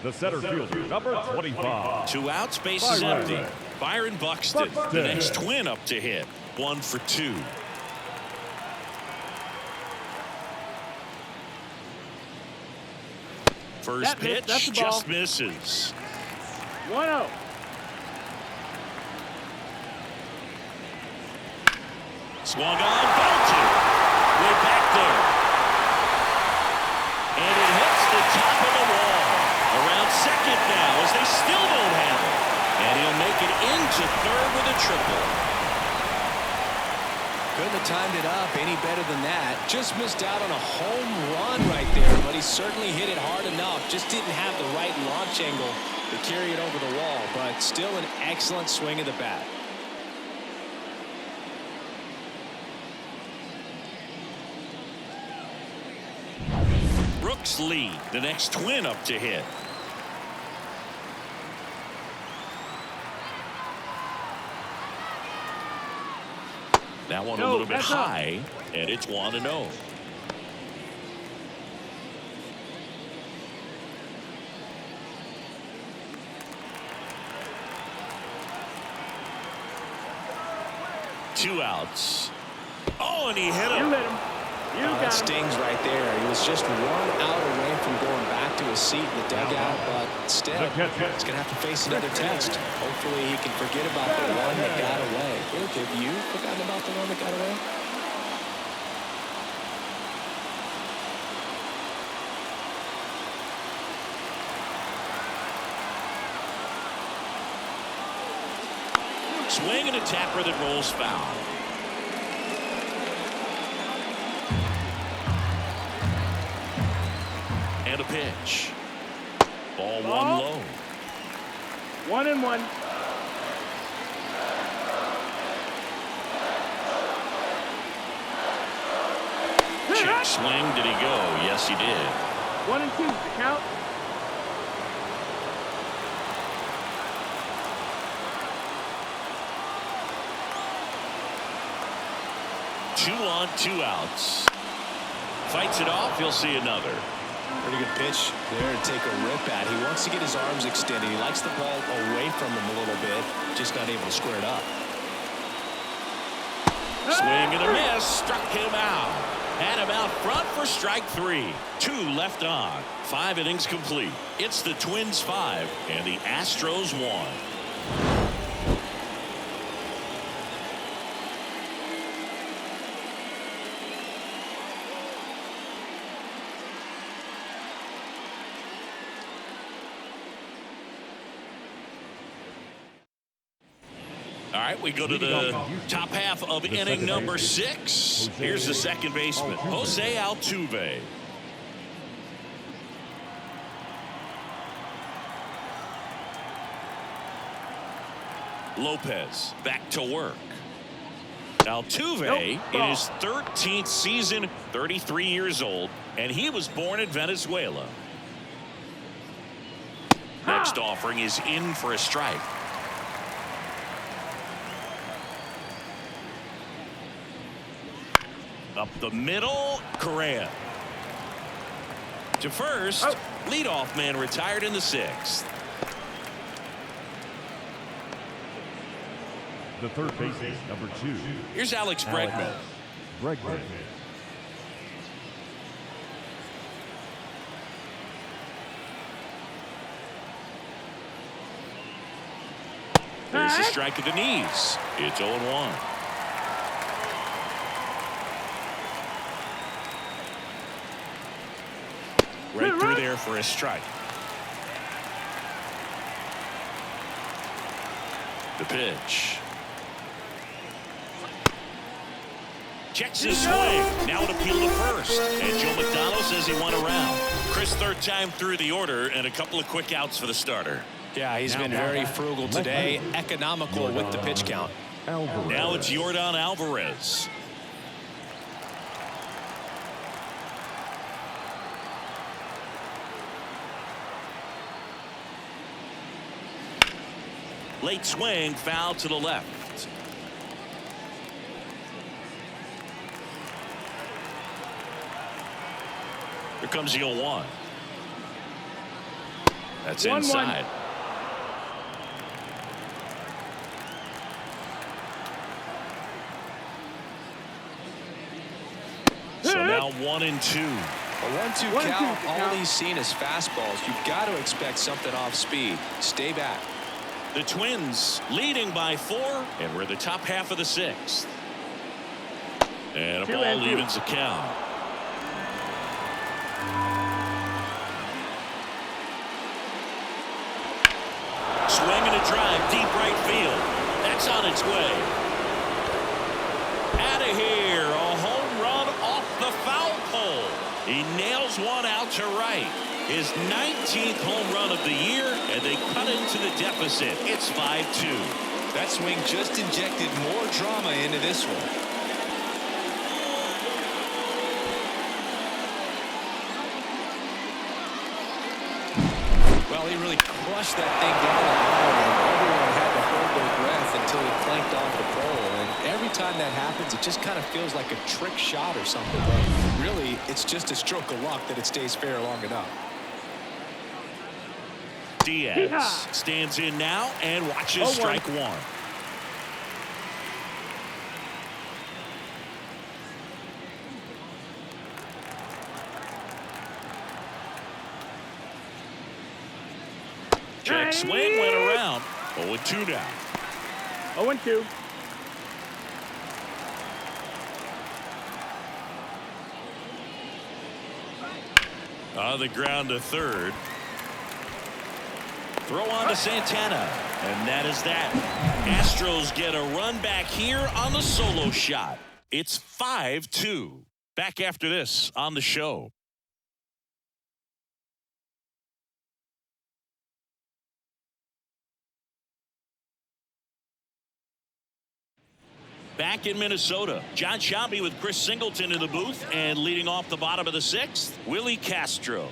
The center fielder, number 25. 2 outs, base is empty. Byron Buxton, the next Twin up to hit. 1 for 2. First pitch just misses. 1-0. Swung on, belted. Way back there. And it hits the top of the wall. Around second now as they still don't have it. And he'll make it into third with a triple. Couldn't have timed it up any better than that. Just missed out on a home run right there, but he certainly hit it hard enough. Just didn't have the right launch angle to carry it over the wall, but still an excellent swing of the bat. Brooks lead, the next Twin up to hit. That one a little bit high, and it's 1-0. Two outs. Oh, and he hit him. You hit him. You got That him. stings right there. He was just 1 out away from going back to his seat in the dugout, but instead he's going to have to face another test. Hopefully he can forget about the one that got away. Luke, have you forgotten about the one that got away? Swing and a tapper that rolls foul. And a pitch. Ball 1 low. 1-1. Check swing. Did he go? Yes, he did. 1-2. The count. Two on, 2 outs. Fights it off. He'll see another. Pretty good pitch there to take a rip at. He wants to get his arms extended. He likes the ball away from him a little bit. Just not able to square it up. Swing and a miss. Struck him out. Had him out front for strike 3. 2 left on. 5 innings complete. It's the Twins 5 and the Astros 1. All right, we go to the top half of inning number 6. Here's the second baseman, Jose Altuve. Lopez back to work. Altuve in his 13th season, 33 years old, and he was born in Venezuela. Next offering is in for a strike. Up the middle, Correa. To first, leadoff man retired in the 6th. The third baseman, number 2. Here's Alex Bregman. Bregman. There's the strike at the knees. It's 0-1. Right through there for a strike. The pitch. Checks his swing. Now an appeal to first. And Joe McDonald says he won around. Chris, third time through the order, and a couple of quick outs for the starter. Yeah, he's been very frugal today. Economical with the pitch count. Now it's Yordan Alvarez. Late swing, foul to the left. Here comes the 0-1. That's inside. So now 1-2. A 1-2 count. All he's seen is fastballs. You've got to expect something off speed. Stay back. The Twins leading by 4, and we're the top half of the 6th. And a ball evens the count. Swing and a drive, deep right field. That's on its way. Out of here, a home run off the foul pole. He nails one out to right. His 19th home run of the year, and they cut into the deficit. It's 5-2. That swing just injected more drama into this one. Well, he really crushed that thing down the line, and everyone had to hold their breath until he clanked off the pole. And every time that happens, it just kind of feels like a trick shot or something. But really, it's just a stroke of luck that it stays fair long enough. Diaz stands in now and watches strike 1. Check swing, went around. 0-2 now. 0-2. On the ground to third. Throw on to Santana. And that is that. Astros get a run back here on the solo shot. It's 5-2. Back after this on the show. Back in Minnesota, John Sciambi with Chris Singleton in the booth, and leading off the bottom of the 6th, Willie Castro.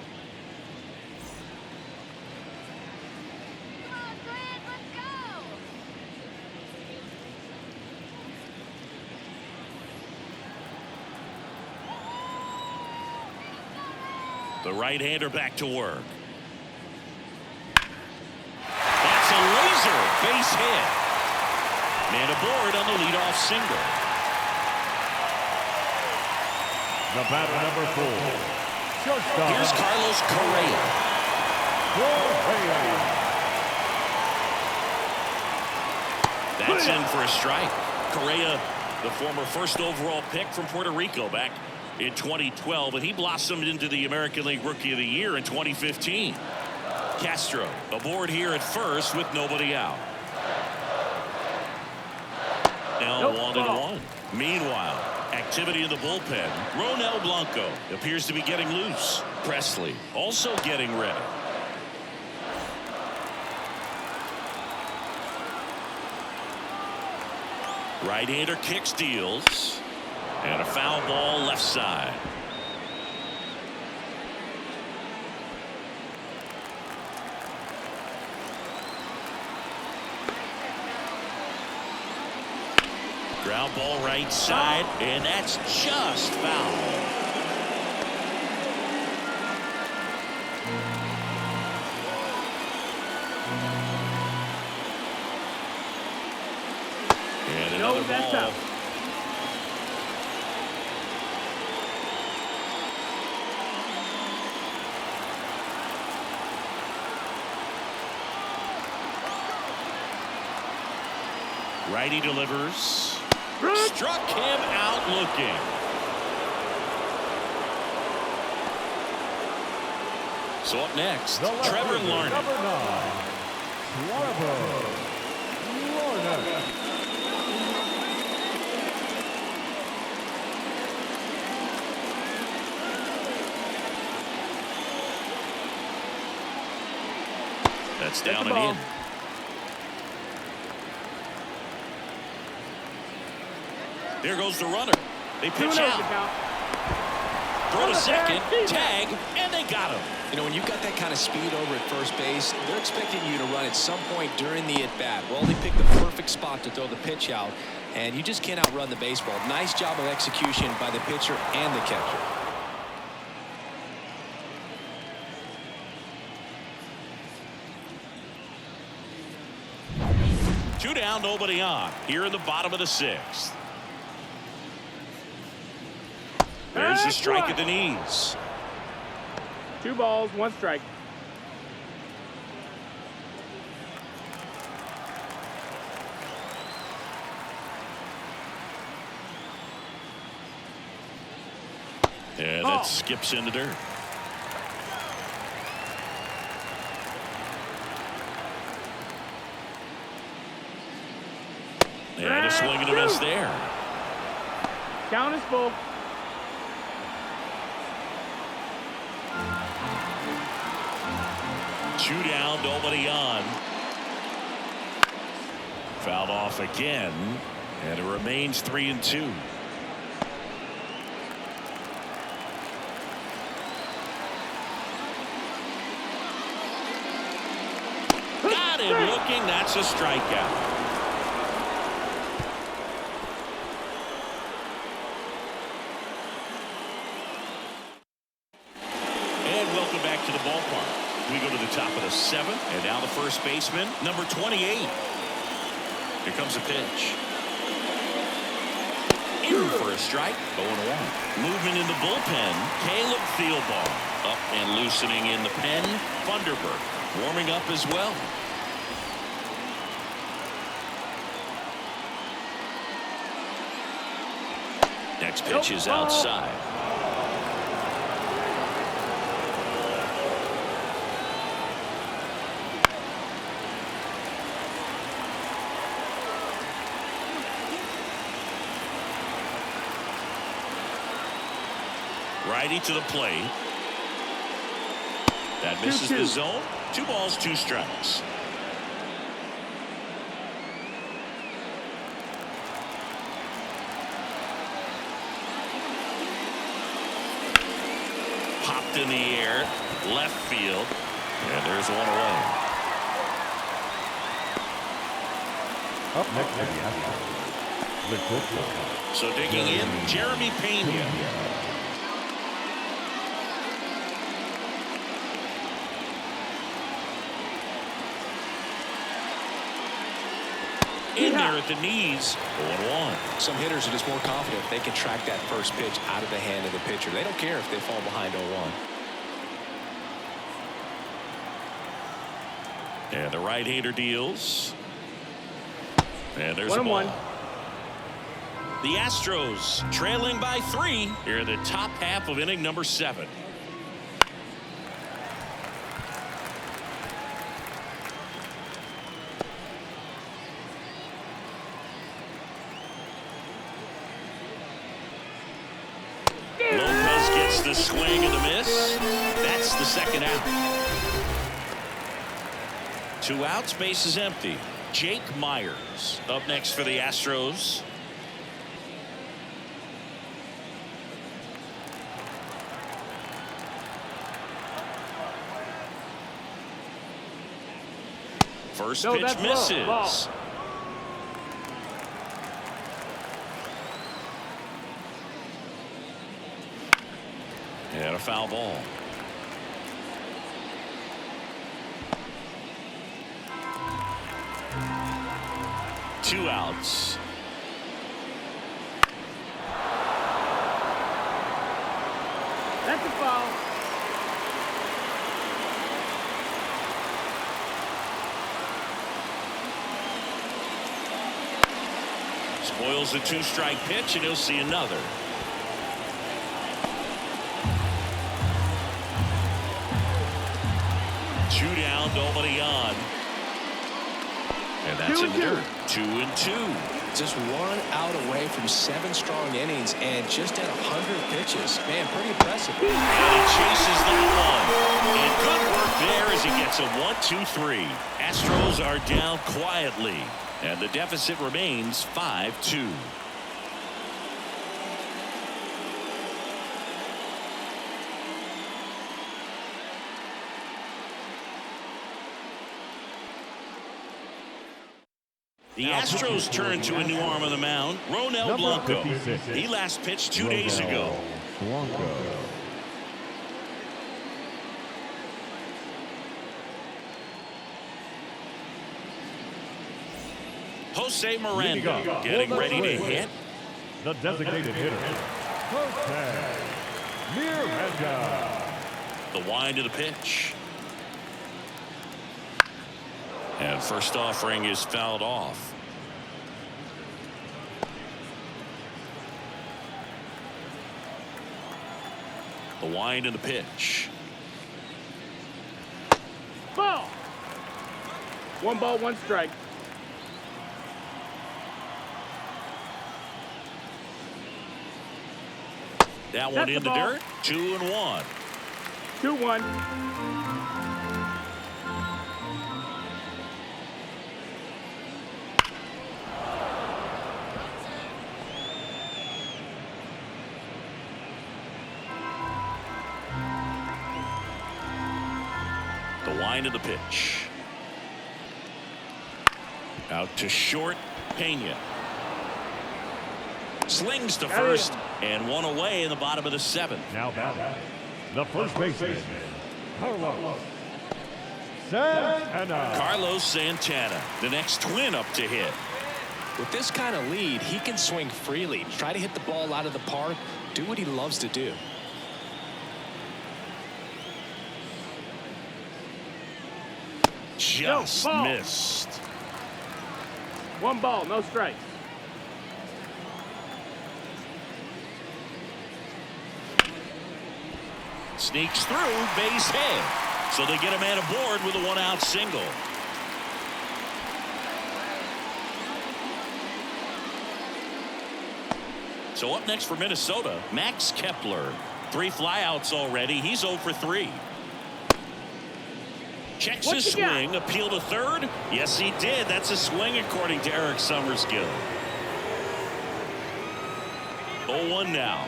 The right-hander back to work. That's a laser base hit. Man aboard on the leadoff single. The batter, number 4. Shortstop. Here's Carlos Correa. That's in for a strike. Correa, the former first overall pick from Puerto Rico back in 2012, and he blossomed into the American League Rookie of the Year in 2015. Castro aboard here at first with nobody out. Now 1-1. Meanwhile, activity in the bullpen. Ronel Blanco appears to be getting loose. Presley also getting ready. Right-hander kicks, deals, and a foul ball left side. Ground ball right side, and that's just foul. And another ball. Righty delivers. Struck him out looking. So up next, Trevor Larned. Number 9, Trevor Larned. That's down and in. There goes the runner. They pitch out. Throw to second, tag, and they got him. You know, when you've got that kind of speed over at first base, they're expecting you to run at some point during the at-bat. Well, they picked the perfect spot to throw the pitch out, and you just can't outrun the baseball. Nice job of execution by the pitcher and the catcher. Two down, nobody on. Here in the bottom of the 6th. There's a strike at the knees. 2 balls, 1 strike. And that skips in the dirt. And a swing and a miss there. Count is full. Two down, nobody on. Fouled off again, and it remains 3-2. Got him looking. That's a strikeout. And welcome back to the ballpark. We go to the top of the 7th, and now the first baseman, number 28. Here comes a pitch. In for a strike, 0-1. Movement in the bullpen, Caleb Thielbar. Up and loosening in the pen, Funderburk. Warming up as well. Next pitch is outside. Righty to the plate. That misses the zone. 2 balls, 2 strikes. Popped in the air, left field, and there's one away. Up next to the Astros. So digging in, Jeremy Pena. In there at the knees, 0-1. Some hitters are just more confident if they can track that first pitch out of the hand of the pitcher. They don't care if they fall behind 0-1. And the right-hander deals. And there's a 1-1. ball. The Astros trailing by 3 here in the top half of inning number 7. Lopez gets the swing and the miss. That's the second out. 2 outs, base is empty. Jake Myers up next for the Astros. First pitch misses. And a foul ball. Two outs. That's a foul. Spoils the two-strike pitch, and he'll see another. Two down, nobody on. And that's in the dirt. 2-2. Just 1 out away from 7 strong innings and just at 100 pitches. Man, pretty impressive. And he chases that one. And good work there as he gets a 1-2-3. Astros are down quietly, and the deficit remains 5-2. The Astros turn to a new arm on the mound, Ronel Blanco. He last pitched 2 days ago. Jose Miranda getting ready to hit. The designated hitter, Jose Miranda. The wind of the pitch. And first offering is fouled off. The wind of the pitch. Ball. 1 ball, 1 strike. That one in the dirt. 2-1. 2-1. The wind of the pitch. Out to short, Pena. Slings to first, and 1 away in the bottom of the 7th. Now batting, the first baseman, Carlos Santana. Carlos Santana, the next twin up to hit. With this kind of lead, he can swing freely, try to hit the ball out of the park, do what he loves to do. Just missed. 1 ball, no strikes. Sneaks through, base hit. So they get a man aboard with a 1-out single. So up next for Minnesota, Max Kepler. 3 flyouts already. He's 0 for 3. Checks his swing, appeal to third. Yes, he did. That's a swing according to Eric Summerskill. 0-1 now.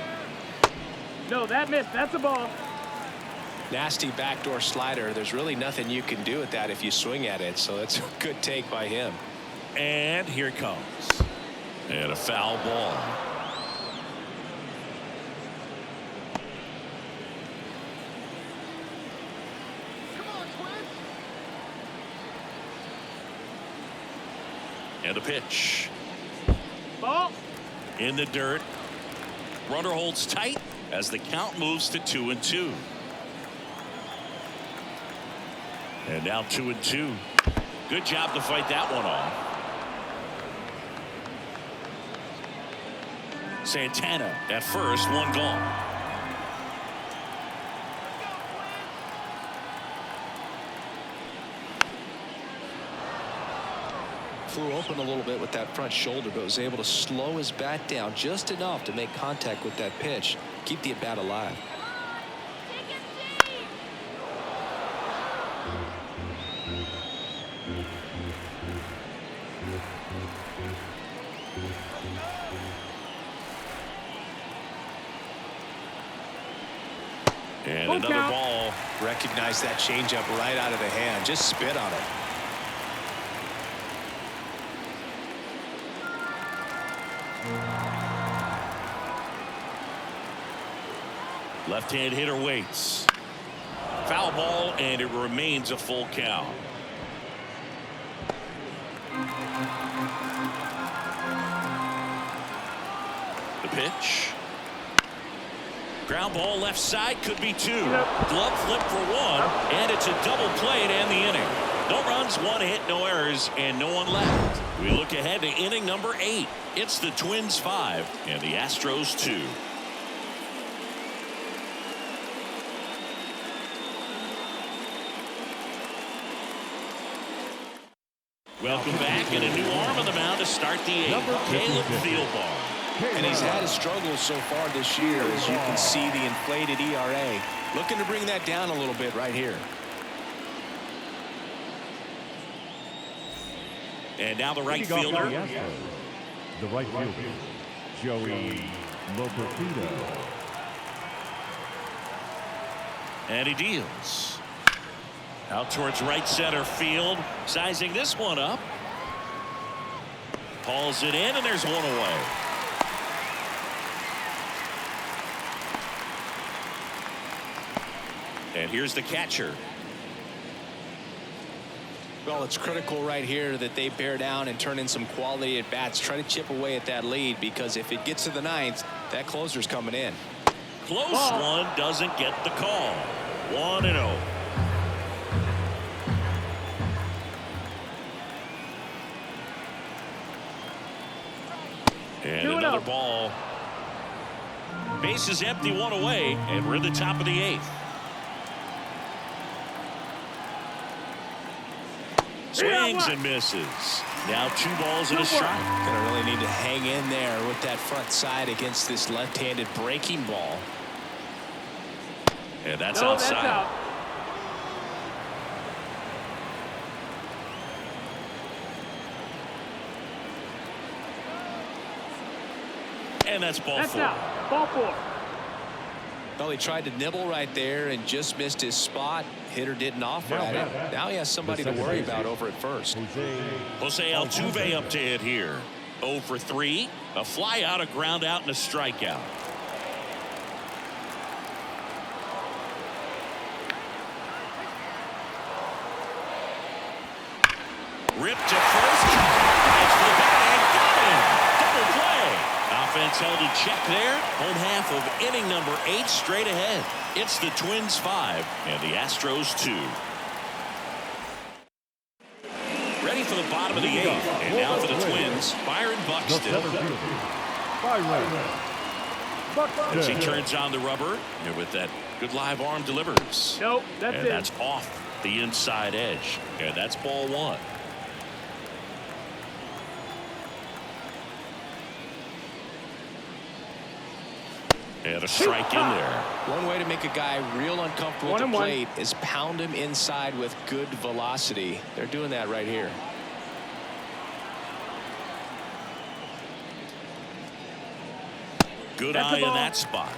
No, that missed. That's a ball. Nasty backdoor slider. There's really nothing you can do with that if you swing at it. So that's a good take by him. And here it comes. And a foul ball. And a pitch. Ball. In the dirt. Runner holds tight as the count moves to 2-2. And now 2-2. Good job to fight that one off. Santana at first, 1 gone. Flew open a little bit with that front shoulder, but was able to slow his bat down just enough to make contact with that pitch, keep the at-bat alive. And another ball. Recognize that changeup right out of the hand. Just spit on it. Left-hand hitter waits. Foul ball, and it remains a full count. The pitch. Ground ball left side, could be two. Glove flip for one, and it's a double play to end the inning. No runs, one hit, no errors, and no one left. We look ahead to inning number 8. It's the Twins 5 and the Astros 2. Welcome back, and a new arm on the mound to start the 8th. Caleb Thielbar. And he's had his struggles so far this year, as you can see the inflated ERA. Looking to bring that down a little bit right here. And now the right fielder. The right fielder, Joey Lopez. And he deals. Out towards right center field. Sizing this one up. Hauls it in, and there's one away. And here's the catcher. Well, it's critical right here that they bear down and turn in some quality at bats. Try to chip away at that lead, because if it gets to the 9th, that closer's coming in. Close one, doesn't get the call. 1-0. And another ball. Base is empty, one away, and we're at the top of the 8th. Swings and misses. Now 2 balls and a strike. Gonna really need to hang in there with that front side against this left-handed breaking ball. And that's outside. That's out. And that's ball 4. Out. Ball 4. Well, he tried to nibble right there and just missed his spot. Hitter didn't offer at it. Now he has somebody to worry about over at first. Jose Altuve up to hit here. 0 for 3. A fly out, a ground out, and a strikeout. Ripped to first. Nice for the bat and got him. Double play. Offense held in check there. Home half of inning number 8 straight ahead. It's the Twins 5 and the Astros 2. Ready for the bottom of the 8th. And now for the Twins, Byron Buxton. As he turns on the rubber, and with that good live arm delivers. Nope, that's and it. That's off the inside edge. And that's ball 1. And a strike in there. One way to make a guy real uncomfortable at the plate is pound him inside with good velocity. They're doing that right here. Good eye in that spot.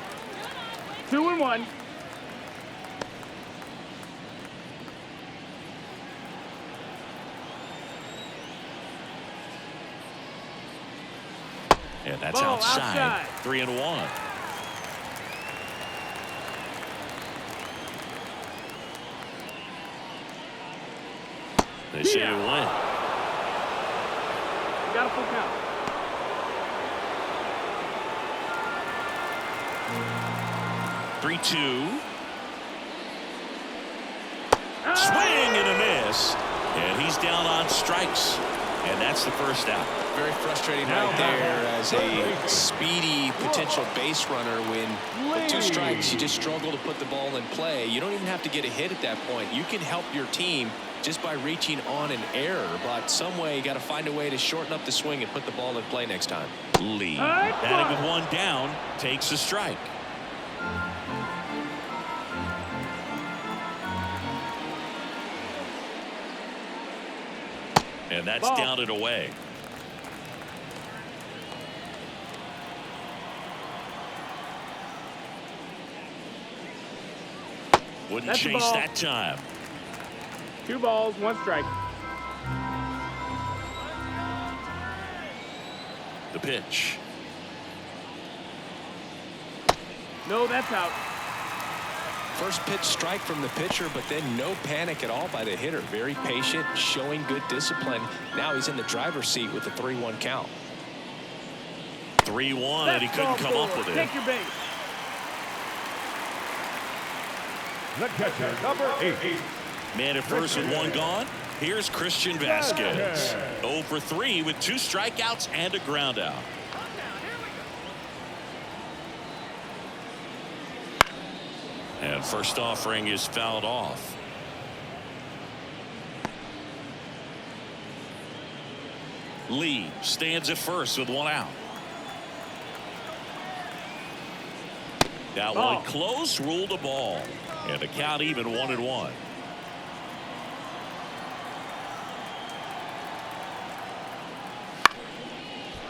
2-1. And that's outside. 3-1. They say a win. Got a full count. Three, 2. Swing and a miss. And he's down on strikes. And that's the first out. Very frustrating right there as a speedy potential base runner. When with 2 strikes, you just struggle to put the ball in play. You don't even have to get a hit at that point. You can help your team just by reaching on an error. But some way, you got to find a way to shorten up the swing and put the ball in play next time. Lee, batting with 1 down, takes a strike. And that's down and away. Wouldn't chase that time. 2 balls, 1 strike. The pitch. No, that's out. First pitch strike from the pitcher, but then no panic at all by the hitter. Very patient, showing good discipline. Now he's in the driver's seat with the 3-1 count. 3-1, and he couldn't come up with it. Take your base. The catcher, number 8. Man at first with 1 gone. Here's Christian Vasquez. 0 for 3 with 2 strikeouts and a ground out. And first offering is fouled off. Lee stands at first with 1 out. That one close, ruled a ball. And the count even 1-1.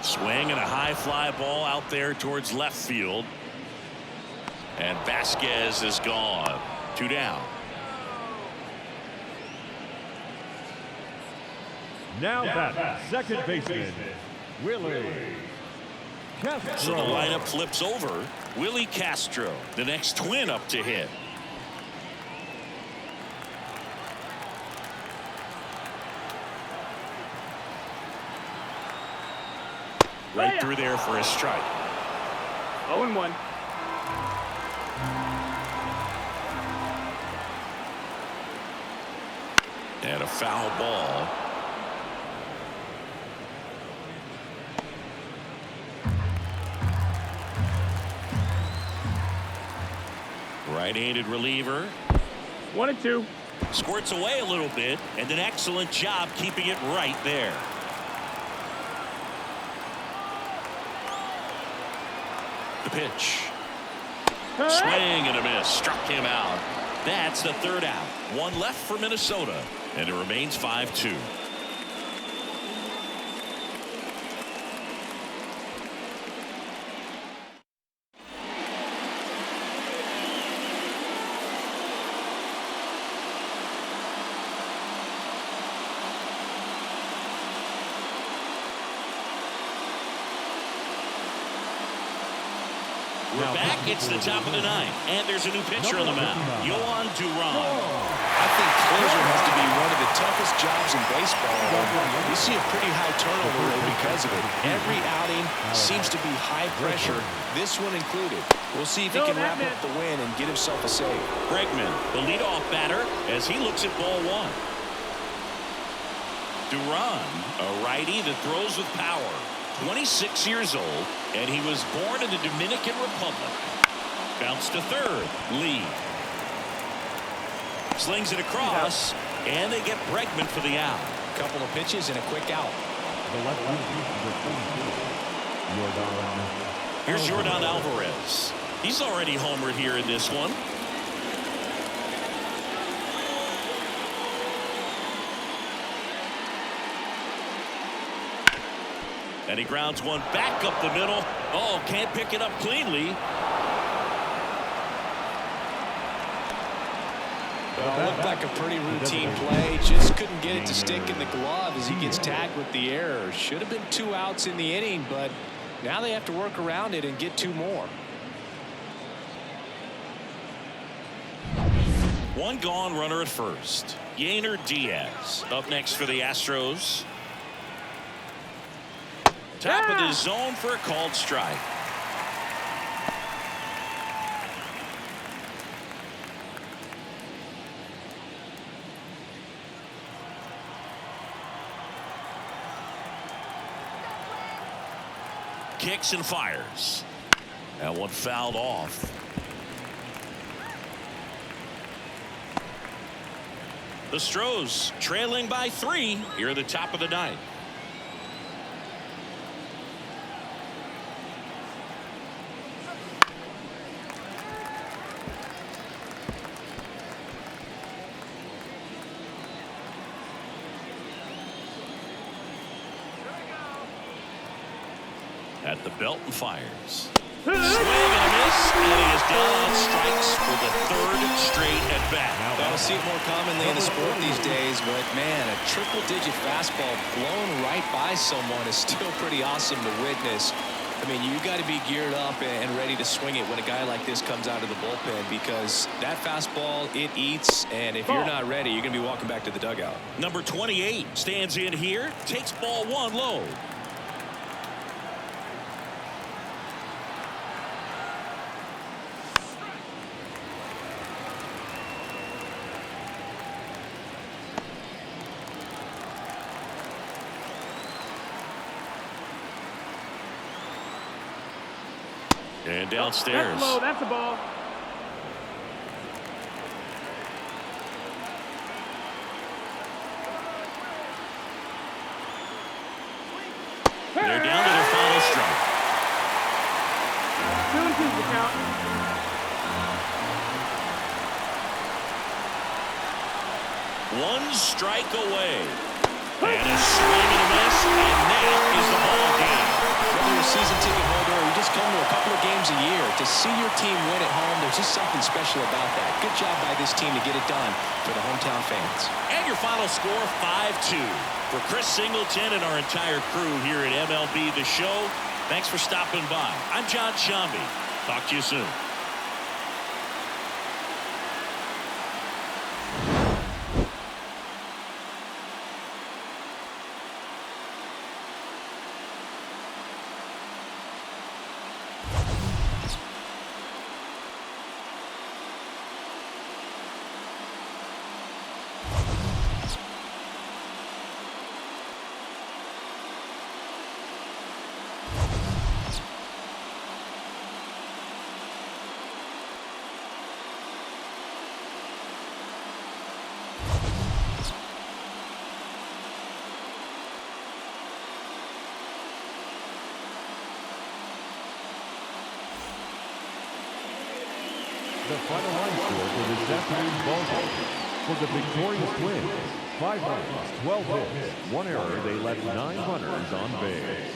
Swing and a high fly ball out there towards left field. And Vasquez is gone. 2 down. Now that second baseman, Willie Castro. So the lineup flips over. Willie Castro, the next twin up to hit. Right through there for a strike. 0-1. And a foul ball. Right-handed reliever. 1-2. Squirts away a little bit, and an excellent job keeping it right there. The pitch. Swing and a miss. Struck him out. That's the 3rd out. 1 left for Minnesota, and it remains 5-2. We're back. It's the top of the 9th, and there's a new pitcher on the mound. Yohan Duran. I think closer has to be one of the toughest jobs in baseball. You see a pretty high turnover rate because of it. Every outing seems to be high pressure, this one included. We'll see if he can wrap up the win and get himself a save. Bregman, the leadoff batter, as he looks at ball 1. Duran, a righty that throws with power. 26 years old, and he was born in the Dominican Republic. Bounce to 3rd. Lee slings it across, and they get Bregman for the out. Couple of pitches and a quick out. Here's Jordan Alvarez. He's already homered here in this one. And he grounds one back up the middle. Oh, can't pick it up cleanly. Well, it looked like a pretty routine play. Just couldn't get it to stick in the glove as he gets tagged with the error. Should have been 2 outs in the inning, but now they have to work around it and get 2 more. 1 gone, runner at first. Yainer Diaz up next for the Astros. Top of the zone for a called strike. Kicks and fires. That one fouled off. The Astros trailing by 3 here at the top of the 9th. At the belt and fires. Swing and a miss, and he is down on strikes for the 3rd straight at bat. I'll see it more commonly in the sport these days, but man, a triple-digit fastball blown right by someone is still pretty awesome to witness. I mean, you got to be geared up and ready to swing it when a guy like this comes out of the bullpen, because that fastball, it eats, and if you're not ready, you're going to be walking back to the dugout. Number 28 stands in here, takes ball 1 low. And downstairs. That's low. That's a ball. They're down to their final strike. 2-2 the count. One strike away. And a swing and a miss, and that is the ball game. Whether you're a season ticket holder or you just come to a couple of games a year, to see your team win at home, there's just something special about that. Good job by this team to get it done for the hometown fans. And your final score, 5-2. For Chris Singleton and our entire crew here at MLB The Show, thanks for stopping by. I'm John Shambi. Talk to you soon. The final line score for this afternoon's ball game. For the victorious Twins, 5 runs, 12 hits, 1 error. They left 9 runners on base.